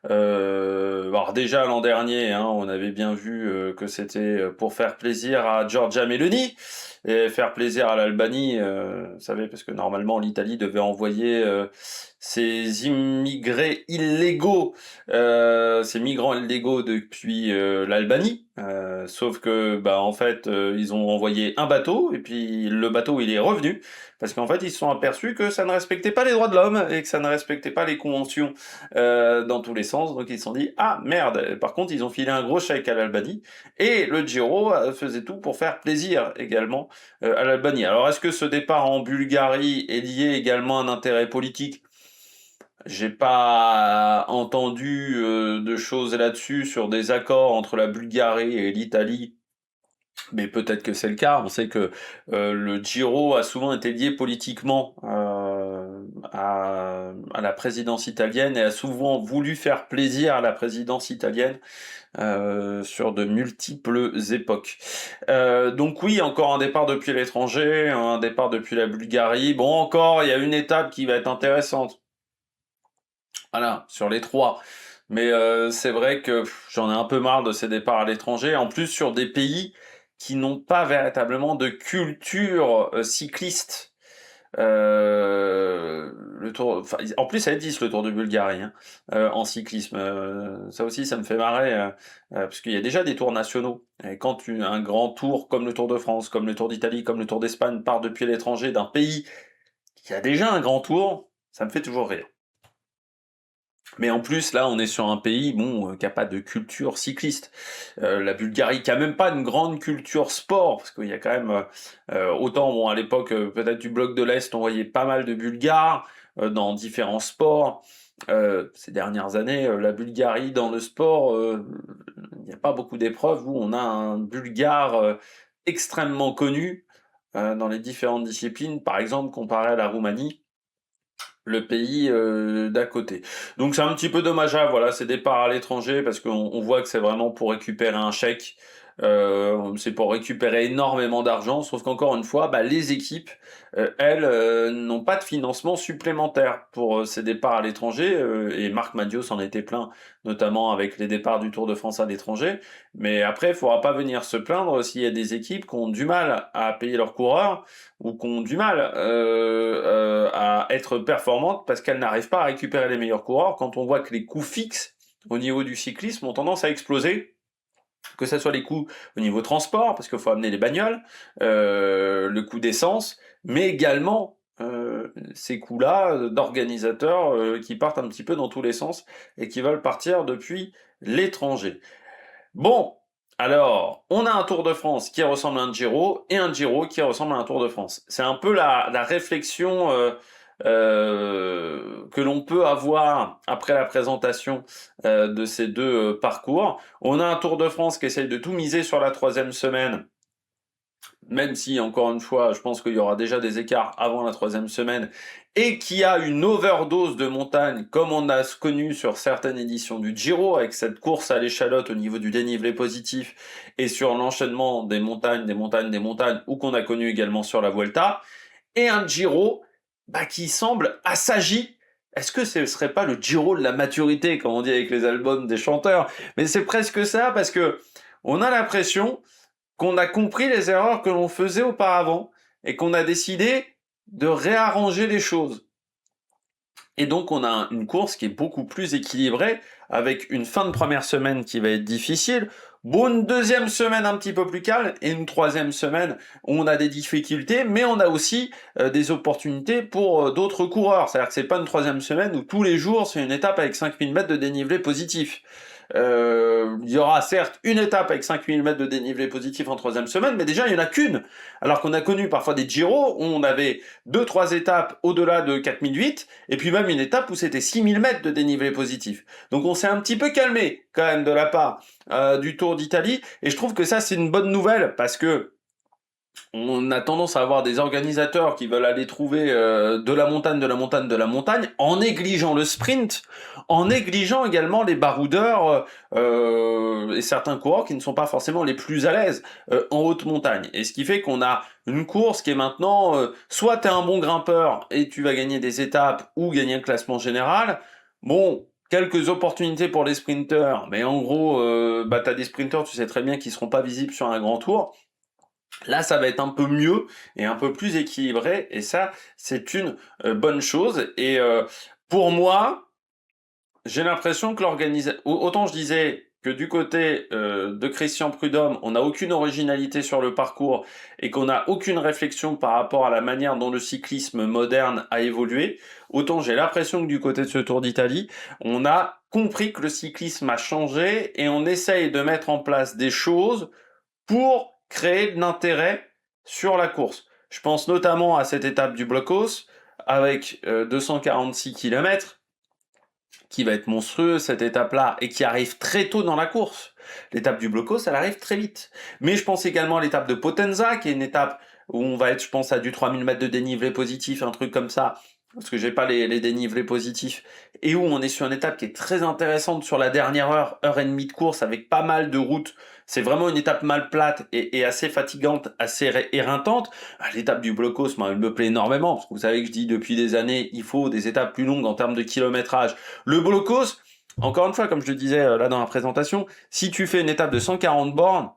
Speaker 1: Alors déjà l'an dernier, hein, on avait bien vu que c'était pour faire plaisir à Giorgia Meloni et faire plaisir à l'Albanie, vous savez, parce que normalement l'Italie devait envoyer ses immigrés illégaux, ces migrants illégaux depuis l'Albanie. Sauf que, bah, en fait, ils ont envoyé un bateau et puis le bateau il est revenu parce qu'en fait ils se sont aperçus que ça ne respectait pas les droits de l'homme et que ça ne respectait pas les conventions dans tous les sens. Donc ils se sont dit ah merde. Par contre ils ont filé un gros chèque à l'Albanie et le Giro faisait tout pour faire plaisir également à l'Albanie. Alors est-ce que ce départ en Bulgarie est lié également à un intérêt politique? J'ai pas entendu de choses là-dessus sur des accords entre la Bulgarie et l'Italie, mais peut-être que c'est le cas. On sait que le Giro a souvent été lié politiquement à la présidence italienne et a souvent voulu faire plaisir à la présidence italienne sur de multiples époques. Donc oui, encore un départ depuis l'étranger, un départ depuis la Bulgarie. Bon, encore, il y a une étape qui va être intéressante. Voilà, sur les trois. Mais c'est vrai que j'en ai un peu marre de ces départs à l'étranger. En plus, sur des pays qui n'ont pas véritablement de culture cycliste. Le tour, enfin, en plus, ça existe le Tour de Bulgarie hein, en cyclisme. Ça aussi, ça me fait marrer parce qu'il y a déjà des tours nationaux. Et quand un grand tour comme le Tour de France, comme le Tour d'Italie, comme le Tour d'Espagne part depuis l'étranger d'un pays qui a déjà un grand tour, ça me fait toujours rire. Mais en plus, là, on est sur un pays bon, qui a pas de culture cycliste. La Bulgarie, qui a même pas une grande culture sport, parce qu'il y a quand même autant, bon, à l'époque, peut-être du bloc de l'Est, on voyait pas mal de Bulgares dans différents sports. Ces dernières années, la Bulgarie dans le sport, il n'y a pas beaucoup d'épreuves où on a un Bulgare extrêmement connu dans les différentes disciplines, par exemple comparé à la Roumanie le pays d'à côté. Donc c'est un petit peu dommageable, voilà, ces départs à l'étranger, parce qu'on voit que c'est vraiment pour récupérer un chèque, c'est pour récupérer énormément d'argent, sauf qu'encore une fois, bah, les équipes, elles, n'ont pas de financement supplémentaire pour ces départs à l'étranger, et Marc Madiot s'en était plaint, notamment avec les départs du Tour de France à l'étranger, mais après, il faudra pas venir se plaindre s'il y a des équipes qui ont du mal à payer leurs coureurs, ou qui ont du mal à être performantes parce qu'elles n'arrivent pas à récupérer les meilleurs coureurs quand on voit que les coûts fixes au niveau du cyclisme ont tendance à exploser, que ce soit les coûts au niveau transport, parce qu'il faut amener les bagnoles, le coût d'essence, mais également ces coûts-là d'organisateurs qui partent un petit peu dans tous les sens et qui veulent partir depuis l'étranger. Bon, Alors, on a un Tour de France qui ressemble à un Giro et un Giro qui ressemble à un Tour de France. C'est un peu la réflexion que l'on peut avoir après la présentation de ces deux parcours. On a un Tour de France qui essaye de tout miser sur la troisième semaine, même si, encore une fois, je pense qu'il y aura déjà des écarts avant la troisième semaine, et qui a une overdose de montagne, comme on a connu sur certaines éditions du Giro, avec cette course à l'échalote au niveau du dénivelé positif, et sur l'enchaînement des montagnes, des montagnes, des montagnes, ou qu'on a connu également sur la Vuelta, et un Giro qui semble assagi. Est-ce que ce serait pas le Giro de la maturité, comme on dit avec les albums des chanteurs? Mais c'est presque ça, parce que on a l'impression qu'on a compris les erreurs que l'on faisait auparavant et qu'on a décidé de réarranger les choses. Et donc on a une course qui est beaucoup plus équilibrée, avec une fin de première semaine qui va être difficile, une deuxième semaine un petit peu plus calme, et une troisième semaine où on a des difficultés, mais on a aussi des opportunités pour d'autres coureurs. C'est-à-dire que c'est pas une troisième semaine où tous les jours c'est une étape avec 5000 mètres de dénivelé positif. Il y aura certes une étape avec 5000 mètres de dénivelé positif en troisième semaine, mais déjà il n'y en a qu'une. Alors qu'on a connu parfois des Giro où on avait 2-3 étapes au-delà de 4008, et puis même une étape où c'était 6000 mètres de dénivelé positif. Donc on s'est un petit peu calmé quand même de la part du Tour d'Italie, et je trouve que ça c'est une bonne nouvelle, parce que on a tendance à avoir des organisateurs qui veulent aller trouver de la montagne, de la montagne, de la montagne, en négligeant le sprint, en négligeant également les baroudeurs et certains coureurs qui ne sont pas forcément les plus à l'aise en haute montagne. Et ce qui fait qu'on a une course qui est maintenant, soit tu es un bon grimpeur et tu vas gagner des étapes ou gagner un classement général. Bon, quelques opportunités pour les sprinteurs, mais en gros, tu as des sprinteurs, tu sais très bien, qui seront pas visibles sur un grand tour. Là, ça va être un peu mieux et un peu plus équilibré, et ça, c'est une bonne chose. Et pour moi, j'ai l'impression que l'organisation... Autant je disais que du côté de Christian Prudhomme, on n'a aucune originalité sur le parcours et qu'on n'a aucune réflexion par rapport à la manière dont le cyclisme moderne a évolué, autant j'ai l'impression que du côté de ce Tour d'Italie, on a compris que le cyclisme a changé et on essaye de mettre en place des choses pour créer de l'intérêt sur la course. Je pense notamment à cette étape du Blocos avec 246 km qui va être monstrueux, cette étape-là, et qui arrive très tôt dans la course. L'étape du Blocos, elle arrive très vite. Mais je pense également à l'étape de Potenza, qui est une étape où on va être, je pense, à du 3000 mètres de dénivelé positif, un truc comme ça, parce que j'ai pas les dénivelés positifs, et où on est sur une étape qui est très intéressante sur la dernière heure et demie de course, avec pas mal de routes. C'est vraiment une étape mal plate et assez fatigante, assez éreintante. L'étape du Blocos, moi, elle me plaît énormément, parce que vous savez que je dis depuis des années, il faut des étapes plus longues en termes de kilométrage. Le Blocos, encore une fois, comme je le disais là dans la présentation, si tu fais une étape de 140 bornes,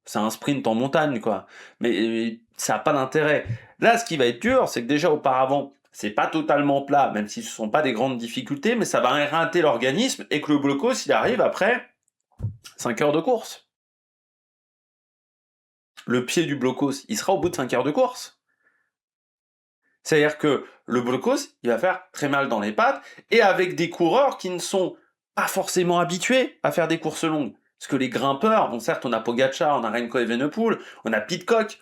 Speaker 1: c'est un sprint en montagne, quoi. Mais ça n'a pas d'intérêt. Là, ce qui va être dur, c'est que déjà auparavant, c'est pas totalement plat, même si ce ne sont pas des grandes difficultés, mais ça va éreinter l'organisme, et que le Blocos, il arrive après 5 heures de course. Le pied du Blocos, il sera au bout de 5 heures de course. C'est-à-dire que le Blocos, il va faire très mal dans les pattes, et avec des coureurs qui ne sont pas forcément habitués à faire des courses longues. Parce que les grimpeurs, bon certes on a Pogacar, on a Remco Evenepoel, on a Pidcock,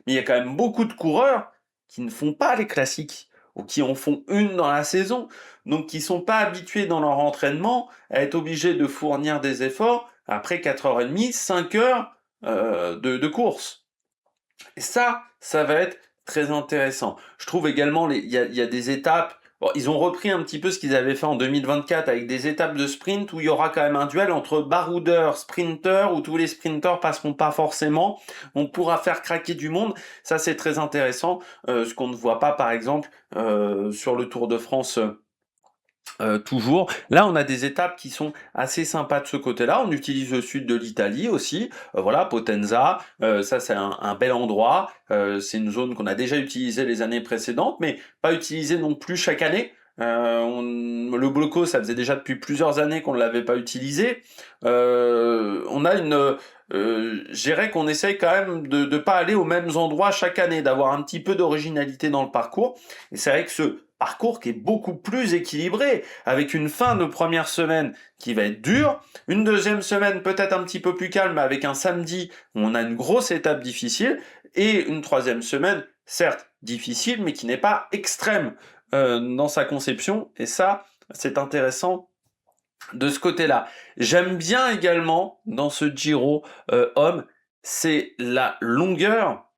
Speaker 1: mais il y a quand même beaucoup de coureurs qui ne font pas les classiques, ou qui en font une dans la saison, donc qui ne sont pas habitués dans leur entraînement à être obligés de fournir des efforts après 4h30, 5 heures de course. Et ça va être très intéressant. Je trouve également, il y a des étapes, bon, ils ont repris un petit peu ce qu'ils avaient fait en 2024 avec des étapes de sprint où il y aura quand même un duel entre baroudeurs, sprinteurs, où tous les sprinteurs passeront pas forcément. On pourra faire craquer du monde. Ça, c'est très intéressant, ce qu'on ne voit pas, par exemple, sur le Tour de France. Toujours. Là, on a des étapes qui sont assez sympas de ce côté-là. On utilise le sud de l'Italie aussi. Voilà, Potenza. Ça, c'est un bel endroit. C'est une zone qu'on a déjà utilisée les années précédentes, mais pas utilisée non plus chaque année. Le Bloco, ça faisait déjà depuis plusieurs années qu'on ne l'avait pas utilisé. On a je dirais qu'on essaye quand même de pas aller aux mêmes endroits chaque année, d'avoir un petit peu d'originalité dans le parcours. Et c'est vrai que ce parcours qui est beaucoup plus équilibré, avec une fin de première semaine qui va être dure, une deuxième semaine peut-être un petit peu plus calme, avec un samedi où on a une grosse étape difficile, et une troisième semaine, certes difficile, mais qui n'est pas extrême dans sa conception, et ça, c'est intéressant de ce côté-là. J'aime bien également, dans ce Giro homme, c'est la longueur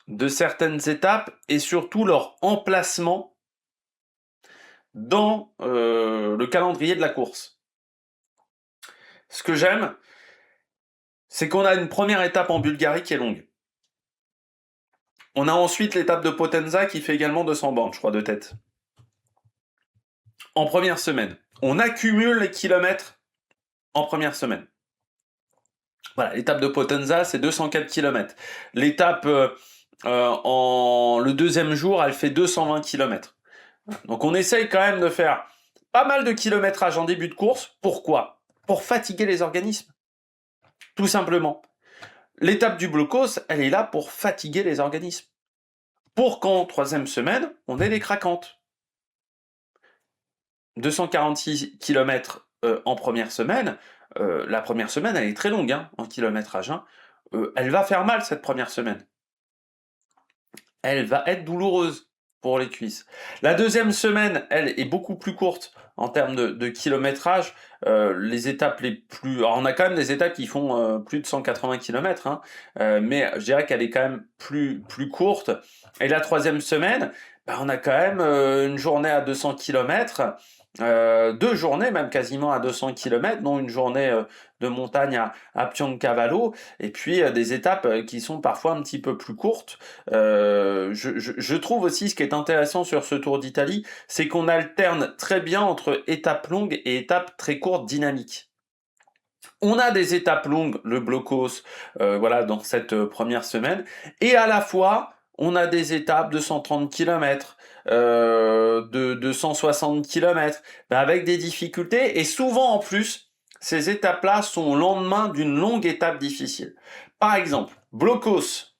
Speaker 1: de certaines étapes et surtout leur emplacement dans le calendrier de la course. Ce que j'aime, c'est qu'on a une première étape en Bulgarie qui est longue. On a ensuite l'étape de Potenza qui fait également 200 bornes, je crois, de tête. En première semaine. On accumule les kilomètres en première semaine. Voilà, l'étape de Potenza, c'est 204 km. L'étape le deuxième jour, elle fait 220 km. Donc on essaye quand même de faire pas mal de kilométrage en début de course. Pourquoi? Pour fatiguer les organismes. Tout simplement. L'étape du blocos, elle est là pour fatiguer les organismes. Pour qu'en troisième semaine, on ait des craquantes. 246 km en première semaine. La première semaine, elle est très longue en kilométrage. Elle va faire mal cette première semaine. Elle va être douloureuse pour les cuisses. La deuxième semaine, elle est beaucoup plus courte en termes de kilométrage. Les étapes les plus... Alors on a quand même des étapes qui font plus de 180 km, mais je dirais qu'elle est quand même plus courte. Et la troisième semaine, on a quand même une journée à 200 km, 2 journées même quasiment à 200 km, dont une journée de montagne à Pioncavallo, et puis des étapes qui sont parfois un petit peu plus courtes. Je trouve aussi ce qui est intéressant sur ce Tour d'Italie, c'est qu'on alterne très bien entre étapes longues et étapes très courtes dynamiques. On a des étapes longues, le blocos, voilà, dans cette première semaine, et à la fois, on a des étapes de 130 km, de 160 km, avec des difficultés, et souvent en plus, ces étapes-là sont au lendemain d'une longue étape difficile. Par exemple, blocos,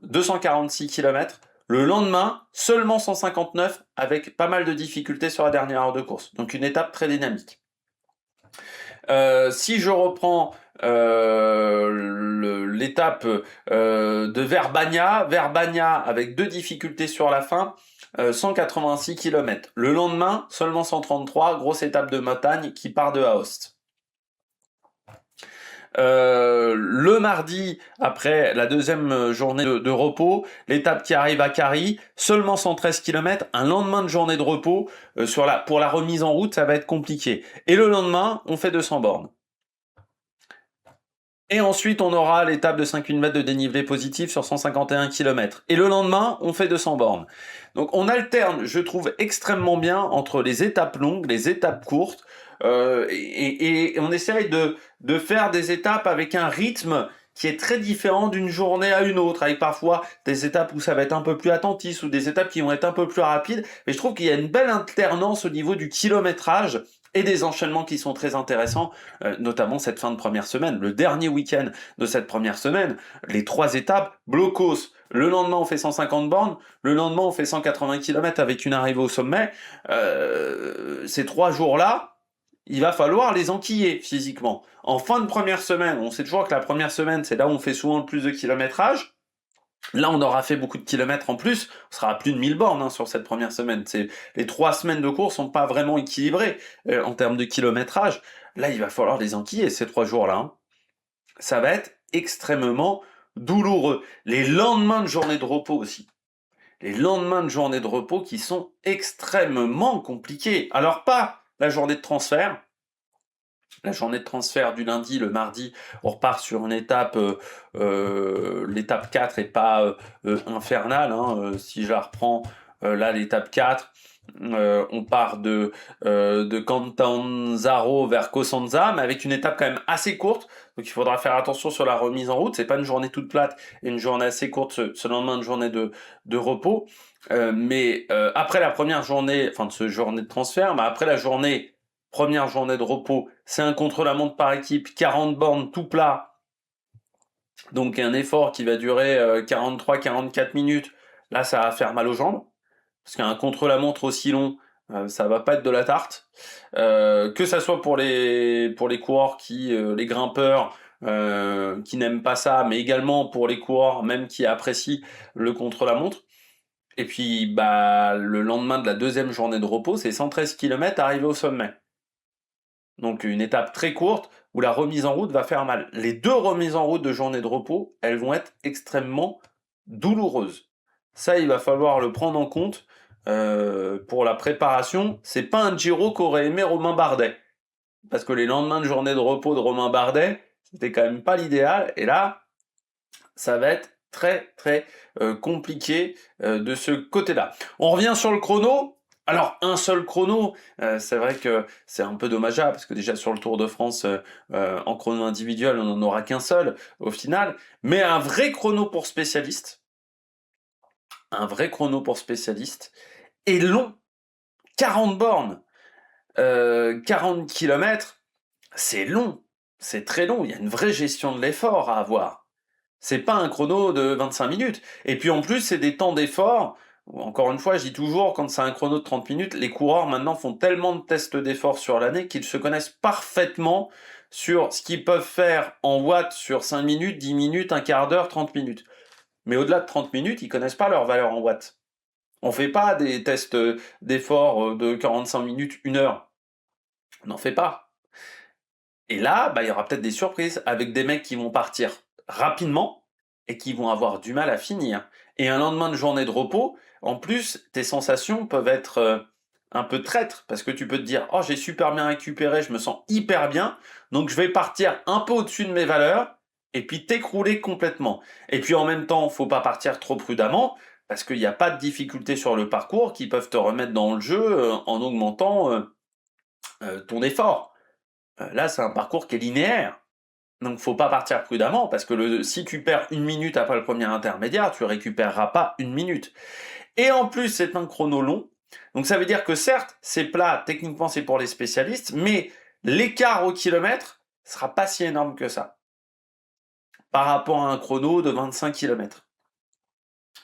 Speaker 1: 246 km, le lendemain, seulement 159, avec pas mal de difficultés sur la dernière heure de course. Donc une étape très dynamique. Si je reprends l'étape de Verbania avec 2 difficultés sur la fin, 186 km. Le lendemain, seulement 133, grosse étape de montagne qui part de Aoste. Le mardi, après la deuxième journée de repos, l'étape qui arrive à Cary, seulement 113 km, un lendemain de journée de repos, pour la remise en route, ça va être compliqué. Et le lendemain, on fait 200 bornes. Et ensuite, on aura l'étape de 5000 mètres de dénivelé positif sur 151 km. Et le lendemain, on fait 200 bornes. Donc on alterne, je trouve, extrêmement bien entre les étapes longues, les étapes courtes, et on essaye de faire des étapes avec un rythme qui est très différent d'une journée à une autre, avec parfois des étapes où ça va être un peu plus attentiste, ou des étapes qui vont être un peu plus rapides. Mais je trouve qu'il y a une belle alternance au niveau du kilométrage, et des enchaînements qui sont très intéressants, notamment cette fin de première semaine, le dernier week-end de cette première semaine, les 3 étapes, blocos, le lendemain on fait 150 bornes, le lendemain on fait 180 km avec une arrivée au sommet. Ces 3 jours-là, il va falloir les enquiller physiquement. En fin de première semaine, on sait toujours que la première semaine, c'est là où on fait souvent le plus de kilométrage. Là, on aura fait beaucoup de kilomètres en plus. On sera à plus de 1000 bornes sur cette première semaine. Les 3 semaines de course sont pas vraiment équilibrées en termes de kilométrage. Là, il va falloir les enquiller ces 3 jours-là. Ça va être extrêmement douloureux. Les lendemains de journée de repos aussi. Les lendemains de journée de repos qui sont extrêmement compliqués. Alors, pas la journée de transfert. La journée de transfert du lundi, le mardi, on repart sur une étape, l'étape 4 est pas infernale. Si je la reprends, là, l'étape 4, on part de Catanzaro vers Cosenza, mais avec une étape quand même assez courte. Donc il faudra faire attention sur la remise en route. C'est pas une journée toute plate et une journée assez courte ce lendemain de journée de repos. Mais après la première journée, enfin de ce journée de transfert, mais après la première journée de repos, c'est un contre-la-montre par équipe, 40 bornes tout plat. Donc un effort qui va durer 43-44 minutes. Là, ça va faire mal aux jambes. parce qu'un contre-la-montre aussi long, ça va pas être de la tarte. Que ça soit pour les coureurs les grimpeurs, qui n'aiment pas ça, mais également pour les coureurs même qui apprécient le contre-la-montre. Et puis, bah, le lendemain de la deuxième journée de repos, c'est 113 km arrivé au sommet. Donc une étape très courte où la remise en route va faire mal. Les 2 remises en route de journée de repos, elles vont être extrêmement douloureuses. Ça, il va falloir le prendre en compte pour la préparation. C'est pas un Giro qu'aurait aimé Romain Bardet. Parce que les lendemains de journée de repos de Romain Bardet, c'était quand même pas l'idéal. Et là, ça va être très très compliqué de ce côté-là. On revient sur le chrono. Alors, un seul chrono, c'est vrai que c'est un peu dommageable, parce que déjà sur le Tour de France, en chrono individuel, on n'en aura qu'un seul au final, mais un vrai chrono pour spécialiste, est long, 40 bornes, 40 km, c'est long, c'est très long, il y a une vraie gestion de l'effort à avoir. C'est pas un chrono de 25 minutes. Et puis en plus, c'est des temps d'effort. Encore une fois, je dis toujours, quand c'est un chrono de 30 minutes, les coureurs maintenant font tellement de tests d'effort sur l'année qu'ils se connaissent parfaitement sur ce qu'ils peuvent faire en watts sur 5 minutes, 10 minutes, un quart d'heure, 30 minutes. Mais au-delà de 30 minutes, ils connaissent pas leur valeur en watts. On fait pas des tests d'effort de 45 minutes, 1 heure. On n'en fait pas. Et là, bah, il y aura peut-être des surprises avec des mecs qui vont partir rapidement et qui vont avoir du mal à finir. Et un lendemain de journée de repos, en plus, tes sensations peuvent être un peu traîtres, parce que tu peux te dire, oh, j'ai super bien récupéré, je me sens hyper bien, donc je vais partir un peu au-dessus de mes valeurs, et puis t'écrouler complètement. Et puis en même temps, faut pas partir trop prudemment, parce qu'il n'y a pas de difficultés sur le parcours qui peuvent te remettre dans le jeu en augmentant ton effort. Là, c'est un parcours qui est linéaire. Donc, faut pas partir prudemment, parce que si tu perds 1 minute après le premier intermédiaire, tu récupéreras pas 1 minute. Et en plus, c'est un chrono long. Donc, ça veut dire que certes, c'est plat, techniquement, c'est pour les spécialistes, mais l'écart au kilomètre sera pas si énorme que ça. Par rapport à un chrono de 25 km.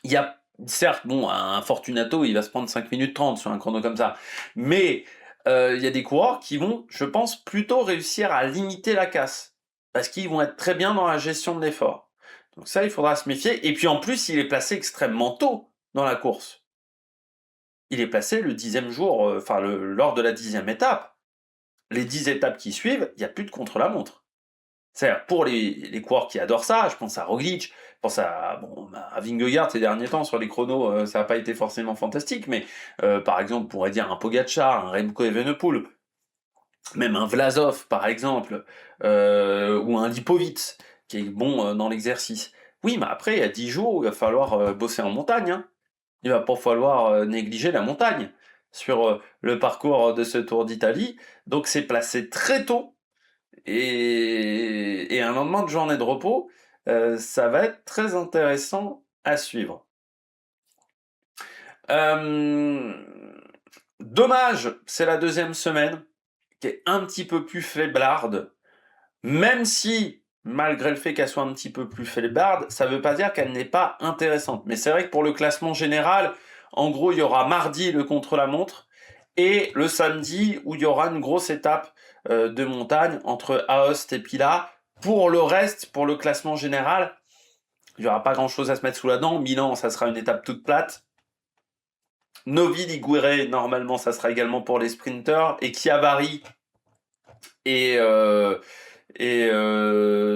Speaker 1: Il y a, certes, bon, un Fortunato, il va se prendre 5 minutes 30 sur un chrono comme ça. Mais, il y a des coureurs qui vont, je pense, plutôt réussir à limiter la casse. Parce qu'ils vont être très bien dans la gestion de l'effort. Donc ça, il faudra se méfier. Et puis en plus, il est placé extrêmement tôt dans la course. Il est placé le 10e jour, lors de la 10e étape. Les 10 étapes qui suivent, il n'y a plus de contre-la-montre. C'est-à-dire, pour les coureurs qui adorent ça, je pense à Roglic, je pense à Vingegaard ces derniers temps sur les chronos, ça n'a pas été forcément fantastique, mais par exemple, on pourrait dire un Pogačar, un Remco Evenepoel, même un Vlasov par exemple, ou un Lipovitz, qui est bon dans l'exercice. Oui, mais après, il y a 10 jours, il va falloir bosser en montagne. Hein. Il va pas falloir négliger la montagne sur le parcours de ce Tour d'Italie. Donc c'est placé très tôt, et un lendemain de journée de repos, ça va être très intéressant à suivre. Dommage, c'est la deuxième semaine, qui est un petit peu plus faiblarde, même si, malgré le fait qu'elle soit un petit peu plus faiblarde, ça ne veut pas dire qu'elle n'est pas intéressante. Mais c'est vrai que pour le classement général, en gros, il y aura mardi le contre-la-montre, et le samedi où il y aura une grosse étape de montagne entre Aoste et Pila. Pour le reste, pour le classement général, il n'y aura pas grand-chose à se mettre sous la dent. Milan, ça sera une étape toute plate. Novi Ligure, normalement, ça sera également pour les sprinters. Et Chiavari et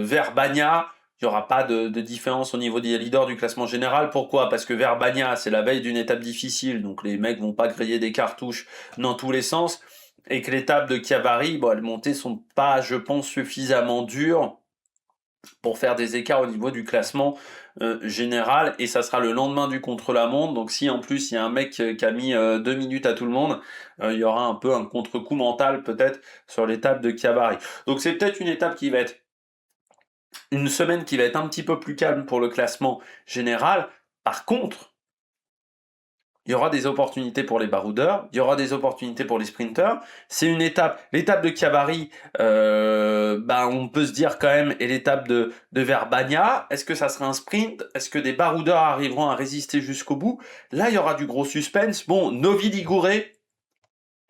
Speaker 1: Verbania, il n'y aura pas de différence au niveau des leaders du classement général. Pourquoi ? Parce que Verbania, c'est la veille d'une étape difficile, donc les mecs vont pas griller des cartouches dans tous les sens. Et que l'étape de Chiavari, les montées sont pas, je pense, suffisamment dures pour faire des écarts au niveau du classement général, et ça sera le lendemain du contre-la-montre. Donc si en plus il y a un mec qui a mis 2 minutes à tout le monde, il y aura un peu un contre-coup mental peut-être sur l'étape de Chiavari. Donc c'est peut-être une étape qui va être une semaine qui va être un petit peu plus calme pour le classement général. Par contre, il y aura des opportunités pour les baroudeurs, il y aura des opportunités pour les sprinteurs. C'est une étape, l'étape de Chiavari, on peut se dire quand même, et l'étape de Verbania, est-ce que ça sera un sprint? Est-ce que des baroudeurs arriveront à résister jusqu'au bout? Là, il y aura du gros suspense. Bon, Novi Ligure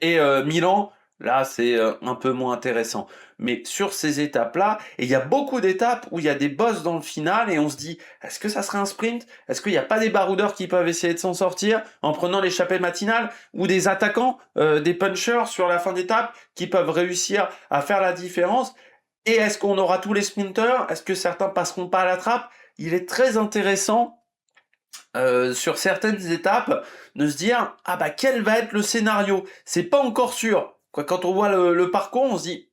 Speaker 1: et Milan, là, c'est un peu moins intéressant. Mais sur ces étapes-là, et il y a beaucoup d'étapes où il y a des bosses dans le final et on se dit, est-ce que ça sera un sprint? Est-ce qu'il n'y a pas des baroudeurs qui peuvent essayer de s'en sortir en prenant l'échappée matinale ou des attaquants, des punchers sur la fin d'étape qui peuvent réussir à faire la différence? Et est-ce qu'on aura tous les sprinters? Est-ce que certains passeront pas à la trappe? Il est très intéressant sur certaines étapes de se dire ah bah quel va être le scénario, c'est pas encore sûr quoi. Quand on voit le parcours on se dit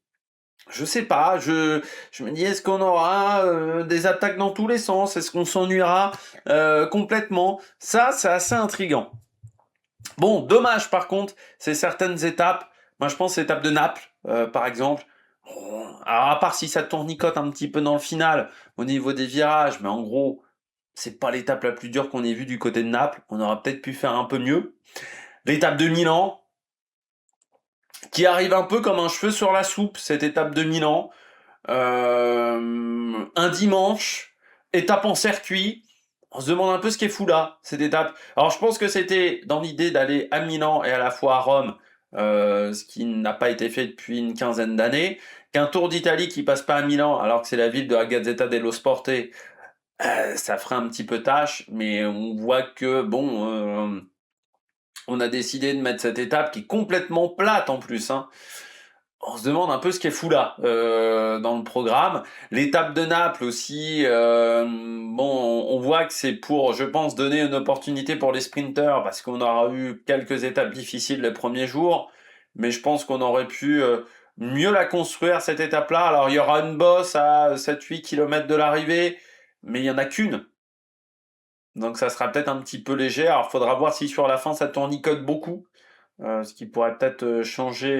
Speaker 1: je sais pas, je me dis est-ce qu'on aura des attaques dans tous les sens, est-ce qu'on s'ennuiera complètement, ça c'est assez intriguant. Bon, dommage par contre c'est certaines étapes, moi je pense l'étape de Naples par exemple. Bon, alors à part si ça tournicote un petit peu dans le final au niveau des virages, mais en gros c'est pas l'étape la plus dure qu'on ait vue du côté de Naples. On aurait peut-être pu faire un peu mieux. L'étape de Milan, qui arrive un peu comme un cheveu sur la soupe, cette étape de Milan. Un dimanche, étape en circuit. On se demande un peu ce qui est fou là, cette étape. Alors je pense que c'était dans l'idée d'aller à Milan et à la fois à Rome, ce qui n'a pas été fait depuis une quinzaine d'années. Qu'un Tour d'Italie qui passe pas à Milan, alors que c'est la ville de la Gazzetta dello Sport, ça ferait un petit peu tâche, mais on voit que on a décidé de mettre cette étape qui est complètement plate en plus. Hein. On se demande un peu ce qui est fou là dans le programme. L'étape de Naples aussi, on voit que c'est pour, je pense, donner une opportunité pour les sprinteurs parce qu'on aura eu quelques étapes difficiles les premiers jours, mais je pense qu'on aurait pu mieux la construire cette étape-là. Alors il y aura une bosse à 7-8 km de l'arrivée, mais il y en a qu'une. Donc ça sera peut-être un petit peu léger. Alors il faudra voir si sur la fin ça tournicote beaucoup, ce qui pourrait peut-être changer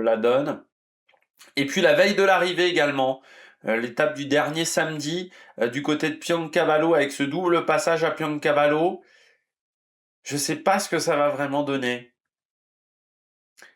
Speaker 1: la donne. Et puis la veille de l'arrivée également, l'étape du dernier samedi du côté de Pioncavallo avec ce double passage à Pioncavallo. Je sais pas ce que ça va vraiment donner.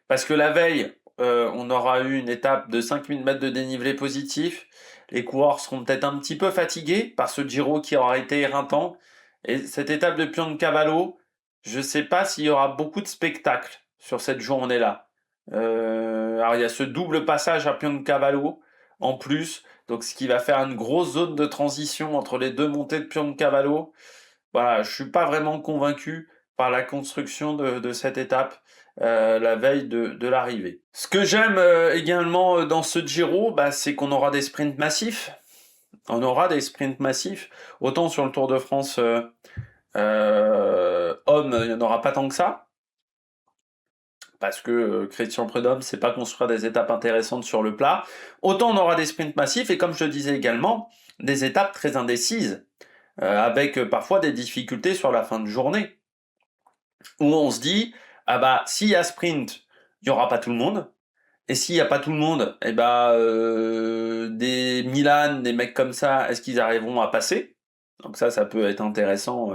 Speaker 1: Parce que la veille, on aura eu une étape de 5000 mètres de dénivelé positif. Les coureurs seront peut-être un petit peu fatigués par ce Giro qui aura été éreintant. Et cette étape de Pioncavallo, je ne sais pas s'il y aura beaucoup de spectacles sur cette journée-là. Alors il y a ce double passage à Pioncavallo en plus, donc ce qui va faire une grosse zone de transition entre les deux montées de Pioncavallo. Voilà, je suis pas vraiment convaincu par la construction de cette étape la veille de l'arrivée. Ce que j'aime également dans ce Giro, c'est qu'on aura des sprints massifs. On aura des sprints massifs. Autant sur le Tour de France homme, il n'y en aura pas tant que ça. Parce que Christian Prudhomme ne sait pas construire des étapes intéressantes sur le plat. Autant on aura des sprints massifs et comme je le disais également, des étapes très indécises. Avec parfois des difficultés sur la fin de journée. Où on se dit, ah bah, s'il y a sprint, il n'y aura pas tout le monde. Et s'il n'y a pas tout le monde, des Milan, des mecs comme ça, est-ce qu'ils arriveront à passer? Donc ça peut être intéressant.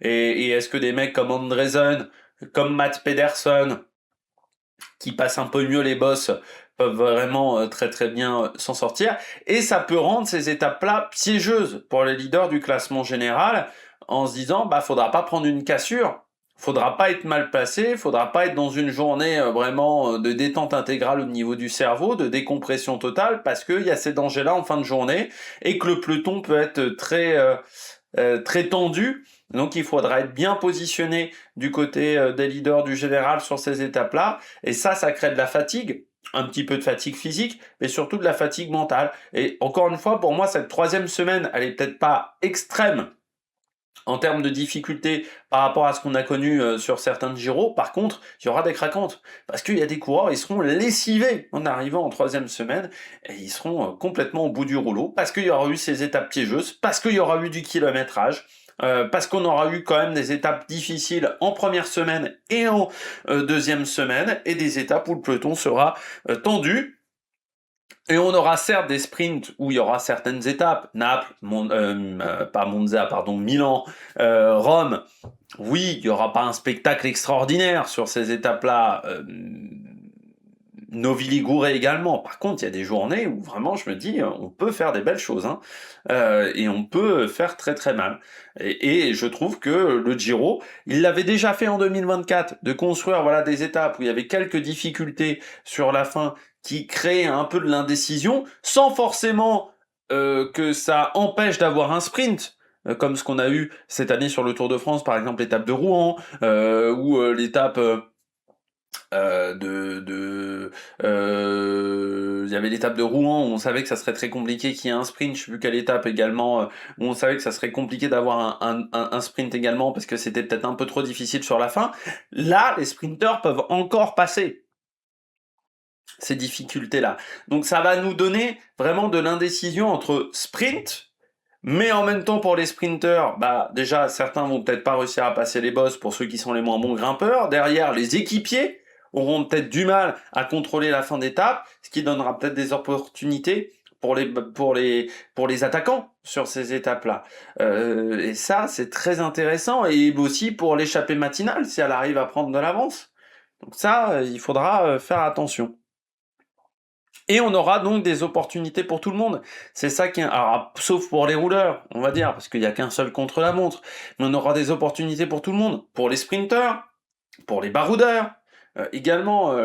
Speaker 1: Et est-ce que des mecs comme Andresen, comme Matt Pedersen, qui passent un peu mieux les bosses, peuvent vraiment très très bien s'en sortir? Et ça peut rendre ces étapes-là piégeuses pour les leaders du classement général, en se disant, faudra pas prendre une cassure. Faudra pas être mal placé, faudra pas être dans une journée vraiment de détente intégrale au niveau du cerveau, de décompression totale, parce qu'il y a ces dangers-là en fin de journée, et que le peloton peut être très tendu. Donc il faudra être bien positionné du côté des leaders du général sur ces étapes-là, et ça crée de la fatigue, un petit peu de fatigue physique, mais surtout de la fatigue mentale. Et encore une fois, pour moi, cette troisième semaine, elle est peut-être pas extrême, en termes de difficulté par rapport à ce qu'on a connu sur certains Giro. Par contre, il y aura des craquantes. Parce qu'il y a des coureurs, ils seront lessivés en arrivant en troisième semaine, et ils seront complètement au bout du rouleau, parce qu'il y aura eu ces étapes piégeuses, parce qu'il y aura eu du kilométrage, parce qu'on aura eu quand même des étapes difficiles en première semaine et en deuxième semaine, et des étapes où le peloton sera tendu. Et on aura certes des sprints où il y aura certaines étapes, Naples, pas Monza, pardon, Milan, Rome. Oui, il n'y aura pas un spectacle extraordinaire sur ces étapes-là. Novi Ligure également. Par contre, il y a des journées où vraiment je me dis, on peut faire des belles choses, hein, et on peut faire très très mal. Et je trouve que le Giro, il l'avait déjà fait en 2024, de construire voilà des étapes où il y avait quelques difficultés sur la fin qui créaient un peu de l'indécision, sans forcément que ça empêche d'avoir un sprint. Comme ce qu'on a eu cette année sur le Tour de France, par exemple l'étape de Rouen, ou l'étape il y avait l'étape de Rouen où on savait que ça serait très compliqué qu'il y ait un sprint, je sais plus quelle étape également, où on savait que ça serait compliqué d'avoir un sprint également parce que c'était peut-être un peu trop difficile sur la fin. Là, les sprinteurs peuvent encore passer ces difficultés-là. Donc ça va nous donner vraiment de l'indécision entre sprint, mais en même temps pour les sprinteurs, bah déjà certains vont peut-être pas réussir à passer les bosses pour ceux qui sont les moins bons grimpeurs. Derrière, les équipiers auront peut-être du mal à contrôler la fin d'étape, ce qui donnera peut-être des opportunités pour les attaquants sur ces étapes-là. Et ça, c'est très intéressant, et aussi pour l'échappée matinale, si elle arrive à prendre de l'avance. Donc ça, il faudra faire attention. Et on aura donc des opportunités pour tout le monde. C'est ça qui est... Alors, sauf pour les rouleurs, on va dire, parce qu'il n'y a qu'un seul contre-la-montre. Mais on aura des opportunités pour tout le monde. Pour les sprinteurs, pour les baroudeurs, également.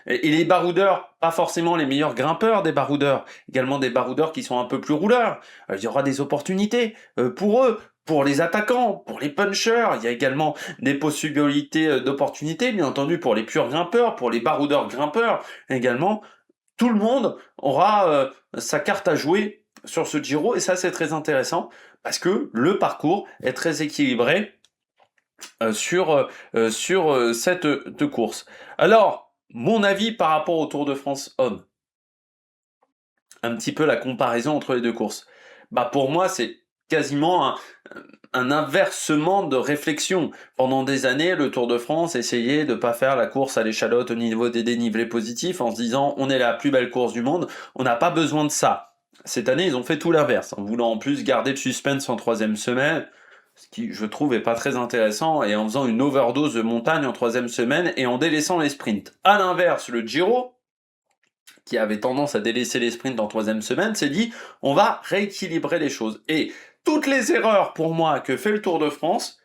Speaker 1: Et les baroudeurs, pas forcément les meilleurs grimpeurs des baroudeurs. Également des baroudeurs qui sont un peu plus rouleurs. Il y aura des opportunités pour eux. Pour les attaquants, pour les punchers, il y a également des possibilités d'opportunités, bien entendu, pour les purs grimpeurs, pour les baroudeurs grimpeurs, également tout le monde aura sa carte à jouer sur ce Giro, et ça c'est très intéressant parce que le parcours est très équilibré sur cette course. Alors, mon avis par rapport au Tour de France homme, un petit peu la comparaison entre les deux courses. Bah pour moi c'est quasiment un inversement de réflexion. Pendant des années, le Tour de France essayait de pas faire la course à l'échalote au niveau des dénivelés positifs en se disant on est la plus belle course du monde, on n'a pas besoin de ça. Cette année, ils ont fait tout l'inverse, en voulant en plus garder le suspense en troisième semaine, ce qui, je trouve, est pas très intéressant, et en faisant une overdose de montagne en troisième semaine et en délaissant les sprints. À l'inverse, le Giro, qui avait tendance à délaisser les sprints en troisième semaine, s'est dit on va rééquilibrer les choses. Et toutes les erreurs pour moi que fait le Tour de France,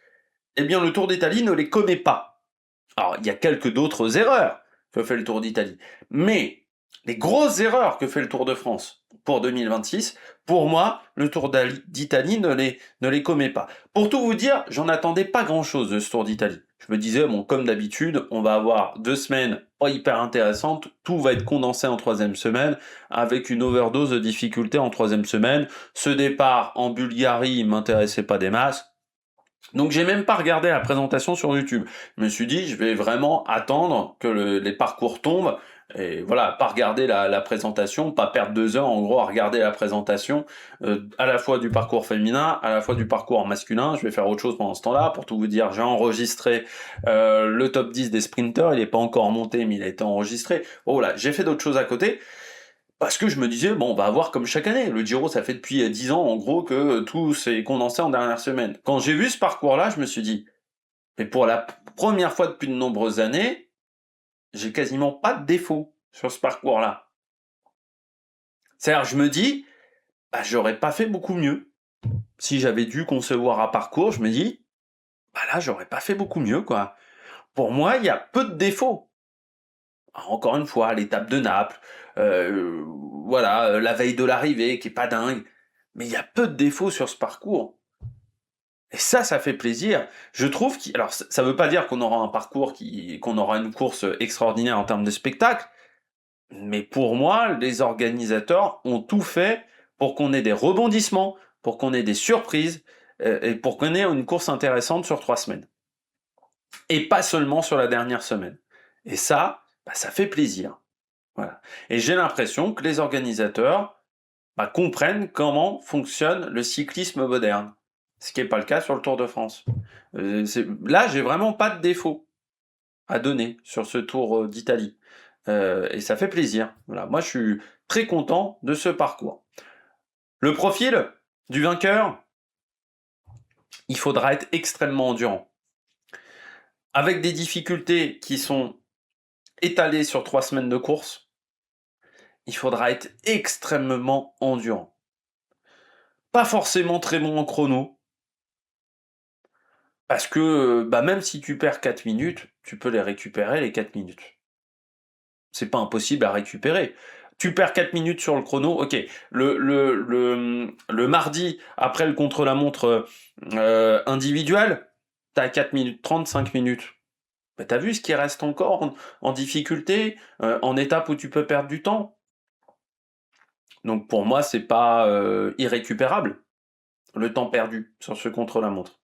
Speaker 1: eh bien le Tour d'Italie ne les commet pas. Alors il y a quelques d'autres erreurs que fait le Tour d'Italie, mais les grosses erreurs que fait le Tour de France pour 2026, pour moi, le Tour d'Italie ne les commet pas. Pour tout vous dire, j'en attendais pas grand-chose de ce Tour d'Italie. Je me disais, bon, comme d'habitude, on va avoir 2 semaines pas hyper intéressantes, tout va être condensé en troisième semaine, avec une overdose de difficultés en troisième semaine. Ce départ en Bulgarie m'intéressait pas des masses. Donc j'ai même pas regardé la présentation sur YouTube. Je me suis dit, je vais vraiment attendre que les parcours tombent, et voilà, pas regarder la présentation, pas perdre 2 heures en gros à regarder la présentation, à la fois du parcours féminin, à la fois du parcours masculin. Je vais faire autre chose pendant ce temps-là. Pour tout vous dire, j'ai enregistré le top 10 des sprinters, il n'est pas encore monté, mais il a été enregistré. Oh là, j'ai fait d'autres choses à côté. Parce que je me disais, bon, on va voir comme chaque année. Le Giro, ça fait depuis 10 ans, en gros, que tout s'est condensé en dernière semaine. Quand j'ai vu ce parcours-là, je me suis dit, mais pour la première fois depuis de nombreuses années, j'ai quasiment pas de défaut sur ce parcours-là. C'est-à-dire, je me dis, bah, j'aurais pas fait beaucoup mieux. Si j'avais dû concevoir un parcours, je me dis, bah là, j'aurais pas fait beaucoup mieux, quoi. Pour moi, il y a peu de défauts. Encore une fois, l'étape de Naples, voilà, la veille de l'arrivée, qui est pas dingue. Mais il y a peu de défauts sur ce parcours. Et ça fait plaisir. Je trouve alors ça veut pas dire qu'on aura un parcours qu'on aura une course extraordinaire en termes de spectacle, mais pour moi, les organisateurs ont tout fait pour qu'on ait des rebondissements, pour qu'on ait des surprises, et pour qu'on ait une course intéressante sur 3 semaines. Et pas seulement sur la dernière semaine. Et ça, bah, ça fait plaisir. Voilà. Et j'ai l'impression que les organisateurs comprennent comment fonctionne le cyclisme moderne. Ce qui n'est pas le cas sur le Tour de France. Là, j'ai vraiment pas de défaut à donner sur ce Tour d'Italie. Et ça fait plaisir. Voilà. Moi, je suis très content de ce parcours. Le profil du vainqueur, il faudra être extrêmement endurant. Avec des difficultés qui sont étalées sur 3 semaines de course, il faudra être extrêmement endurant. Pas forcément très bon en chrono, parce que même si tu perds 4 minutes, tu peux les récupérer les 4 minutes. C'est pas impossible à récupérer. Tu perds 4 minutes sur le chrono, ok. Le mardi, après le contre-la-montre individuel, t'as 4 minutes 30, 5 minutes. Mais t'as vu ce qui reste encore en difficulté, en étape où tu peux perdre du temps. Donc pour moi, c'est pas irrécupérable, le temps perdu sur ce contre-la-montre.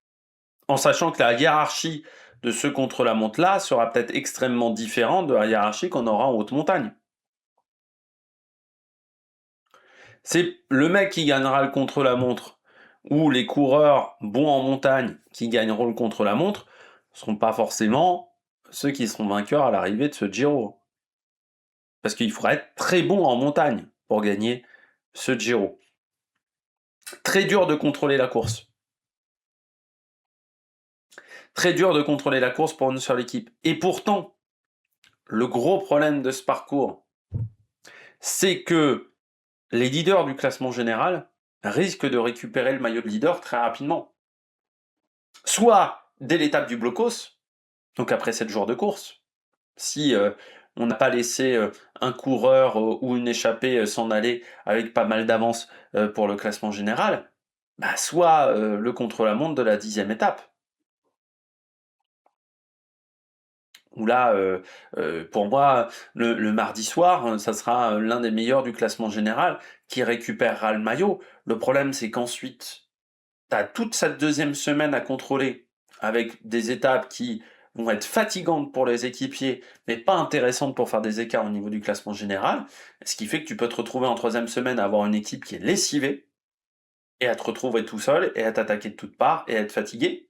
Speaker 1: En sachant que la hiérarchie de ce contre-la-montre-là sera peut-être extrêmement différente de la hiérarchie qu'on aura en haute montagne. C'est le mec qui gagnera le contre-la-montre ou les coureurs bons en montagne qui gagneront le contre-la-montre ne seront pas forcément ceux qui seront vainqueurs à l'arrivée de ce Giro. Parce qu'il faudra être très bon en montagne pour gagner ce Giro. Très dur de contrôler la course. Très dur de contrôler la course pour une seule équipe. Et pourtant, le gros problème de ce parcours, c'est que les leaders du classement général risquent de récupérer le maillot de leader très rapidement. Soit dès l'étape du blocos, donc après 7 jours de course, si on n'a pas laissé un coureur ou une échappée s'en aller avec pas mal d'avance pour le classement général, soit le contre-la-montre de la 10e étape. Où là, pour moi, le mardi soir, ça sera l'un des meilleurs du classement général qui récupérera le maillot. Le problème, c'est qu'ensuite, tu as toute cette deuxième semaine à contrôler avec des étapes qui vont être fatigantes pour les équipiers, mais pas intéressantes pour faire des écarts au niveau du classement général, ce qui fait que tu peux te retrouver en troisième semaine à avoir une équipe qui est lessivée, et à te retrouver tout seul, et à t'attaquer de toutes parts, et à être fatigué.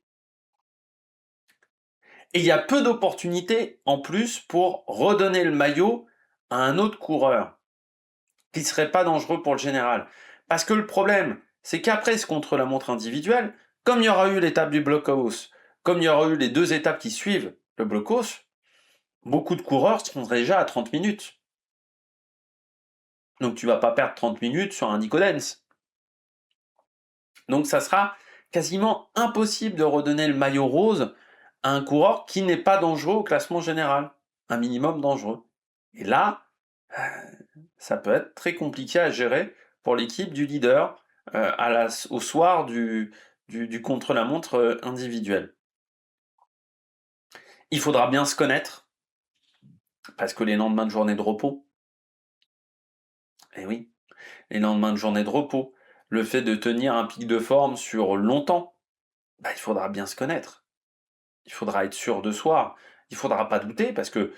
Speaker 1: Et il y a peu d'opportunités en plus pour redonner le maillot à un autre coureur qui serait pas dangereux pour le général. Parce que le problème, c'est qu'après ce contre-la-montre individuelle, comme il y aura eu l'étape du blockhouse, comme il y aura eu les 2 étapes qui suivent le blockhouse, beaucoup de coureurs seront déjà à 30 minutes. Donc tu vas pas perdre 30 minutes sur un Nico Dance. Donc ça sera quasiment impossible de redonner le maillot rose à un coureur qui n'est pas dangereux au classement général, un minimum dangereux. Et là, ça peut être très compliqué à gérer pour l'équipe du leader au soir du contre-la-montre individuel. Il faudra bien se connaître, parce que les lendemains de journée de repos, oui, les lendemains de journée de repos, le fait de tenir un pic de forme sur longtemps, il faudra bien se connaître. Il faudra être sûr de soi. Il faudra pas douter, parce que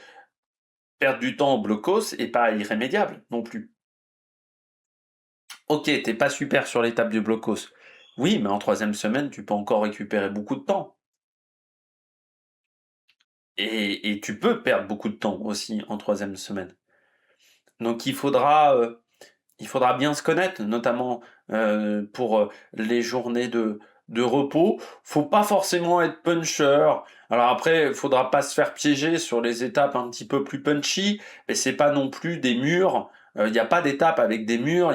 Speaker 1: perdre du temps au blocos n'est pas irrémédiable non plus. Ok, t'es pas super sur l'étape du blocos. Oui, mais en troisième semaine, tu peux encore récupérer beaucoup de temps. Et tu peux perdre beaucoup de temps aussi en troisième semaine. Donc il faudra bien se connaître, notamment pour les journées de repos. Faut pas forcément être puncher. Alors après, il faudra pas se faire piéger sur les étapes un petit peu plus punchy, mais c'est pas non plus des murs. Il n'y a pas d'étape avec des murs.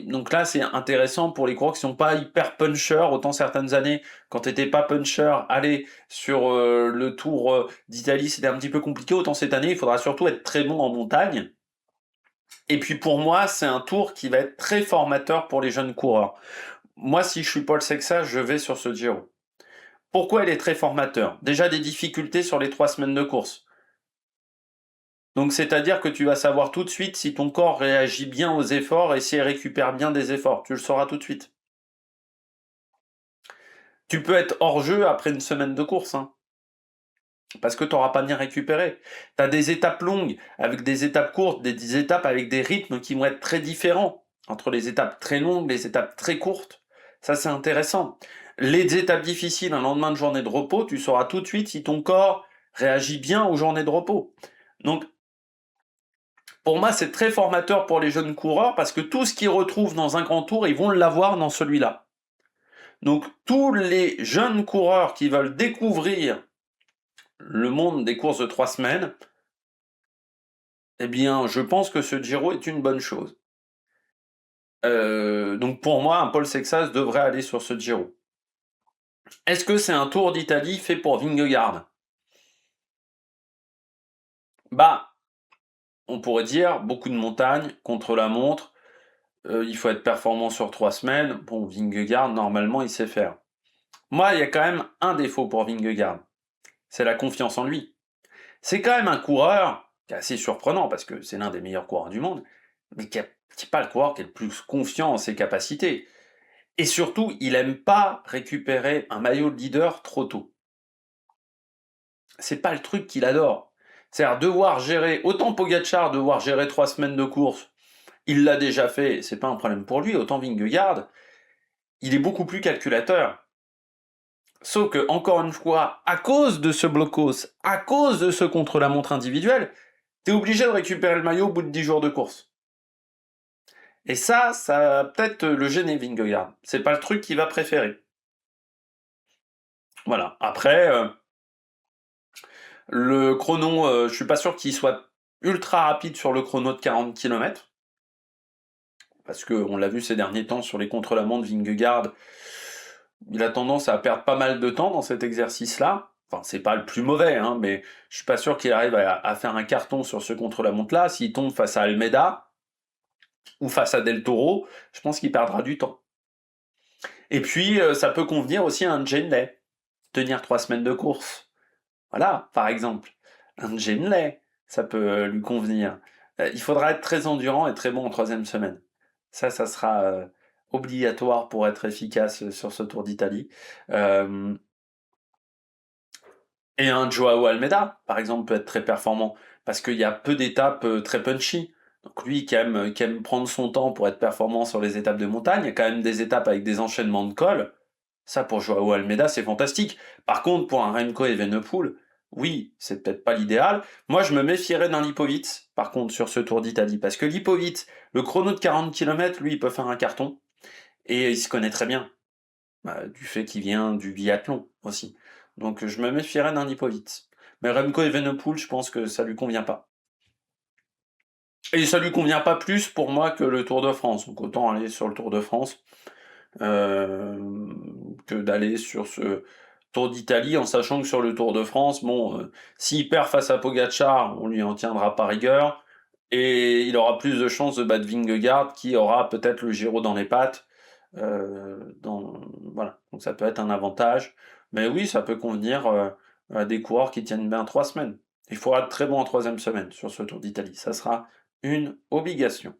Speaker 1: Donc là, c'est intéressant pour les coureurs qui sont pas hyper puncher. Autant certaines années, quand t'étais pas puncher, aller sur le Tour d'Italie, c'était un petit peu compliqué. Autant cette année, il faudra surtout être très bon en montagne. Et puis pour moi, c'est un tour qui va être très formateur pour les jeunes coureurs. Moi, si je suis Paul Sexas, je vais sur ce Giro. Pourquoi il est très formateur? Déjà des difficultés sur les 3 semaines de course. Donc c'est-à-dire que tu vas savoir tout de suite si ton corps réagit bien aux efforts et s'il récupère bien des efforts. Tu le sauras tout de suite. Tu peux être hors jeu après une semaine de course, parce que tu n'auras pas bien récupéré. Tu as des étapes longues avec des étapes courtes, des étapes avec des rythmes qui vont être très différents entre les étapes très longues, les étapes très courtes. Ça, c'est intéressant. Les étapes difficiles, un lendemain de journée de repos, tu sauras tout de suite si ton corps réagit bien aux journées de repos. Donc, pour moi, c'est très formateur pour les jeunes coureurs parce que tout ce qu'ils retrouvent dans un grand tour, ils vont l'avoir dans celui-là. Donc, tous les jeunes coureurs qui veulent découvrir le monde des courses de 3 semaines, eh bien, je pense que ce Giro est une bonne chose. Donc, pour moi, un Paul Sexas devrait aller sur ce Giro. Est-ce que c'est un Tour d'Italie fait pour Vingegaard? Bah, on pourrait dire beaucoup de montagnes contre la montre. Il faut être performant sur 3 semaines. Bon, Vingegaard, normalement, il sait faire. Moi, il y a quand même un défaut pour Vingegaard. C'est la confiance en lui. C'est quand même un coureur qui est assez surprenant parce que c'est l'un des meilleurs coureurs du monde, mais qui n'est pas le coureur qui est le plus confiant en ses capacités. Et surtout, il aime pas récupérer un maillot de leader trop tôt. C'est pas le truc qu'il adore. C'est-à-dire devoir gérer, autant Pogacar devoir gérer 3 semaines de course, il l'a déjà fait, c'est pas un problème pour lui, autant Vingegaard, il est beaucoup plus calculateur. Sauf que, encore une fois, à cause de ce blocos, à cause de ce contre-la-montre individuel, t'es obligé de récupérer le maillot au bout de 10 jours de course. Et ça va peut-être le gêner, Vingegaard. C'est pas le truc qu'il va préférer. Voilà. Après, le chrono, je suis pas sûr qu'il soit ultra rapide sur le chrono de 40 km. Parce qu'on l'a vu ces derniers temps sur les contre-la-montre, Vingegaard, il a tendance à perdre pas mal de temps dans cet exercice-là. Enfin, c'est pas le plus mauvais, hein, mais je suis pas sûr qu'il arrive à faire un carton sur ce contre-la-montre-là. S'il tombe face à Almeida ou face à Del Toro, je pense qu'il perdra du temps. Et puis, ça peut convenir aussi à un Genley, tenir 3 semaines de course. Voilà, par exemple. Un Genley, ça peut lui convenir. Il faudra être très endurant et très bon en 3e semaine. Ça sera obligatoire pour être efficace sur ce Tour d'Italie. Et un Joao Almeida, par exemple, peut être très performant, parce qu'il y a peu d'étapes très punchy. Donc lui qui aime prendre son temps pour être performant sur les étapes de montagne, il y a quand même des étapes avec des enchaînements de cols. Ça, pour Joao Almeida, c'est fantastique. Par contre, pour un Remco Evenepoel, oui, c'est peut-être pas l'idéal. Moi, je me méfierais d'un Lipovitz, par contre, sur ce Tour d'Italie. Parce que Lipovitz, le chrono de 40 km, lui, il peut faire un carton. Et il se connaît très bien. Du fait qu'il vient du biathlon aussi. Donc je me méfierais d'un Lipovitz. Mais Remco Evenepoel, je pense que ça lui convient pas. Et ça lui convient pas plus pour moi que le Tour de France. Donc autant aller sur le Tour de France que d'aller sur ce Tour d'Italie, en sachant que sur le Tour de France, bon, s'il perd face à Pogacar, on lui en tiendra par rigueur, et il aura plus de chances de battre Vingegaard, qui aura peut-être le Giro dans les pattes. Voilà, donc ça peut être un avantage. Mais oui, ça peut convenir à des coureurs qui tiennent bien 3 semaines. Il faudra être très bon en 3e semaine sur ce Tour d'Italie. Ça sera une obligation.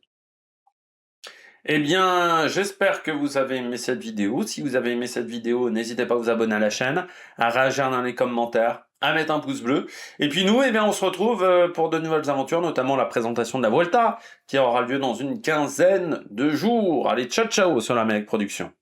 Speaker 1: Eh bien, j'espère que vous avez aimé cette vidéo. Si vous avez aimé cette vidéo, n'hésitez pas à vous abonner à la chaîne, à réagir dans les commentaires, à mettre un pouce bleu. Et puis nous, eh bien, on se retrouve pour de nouvelles aventures, notamment la présentation de la Vuelta, qui aura lieu dans une quinzaine de jours. Allez, ciao ciao sur la Mec Production.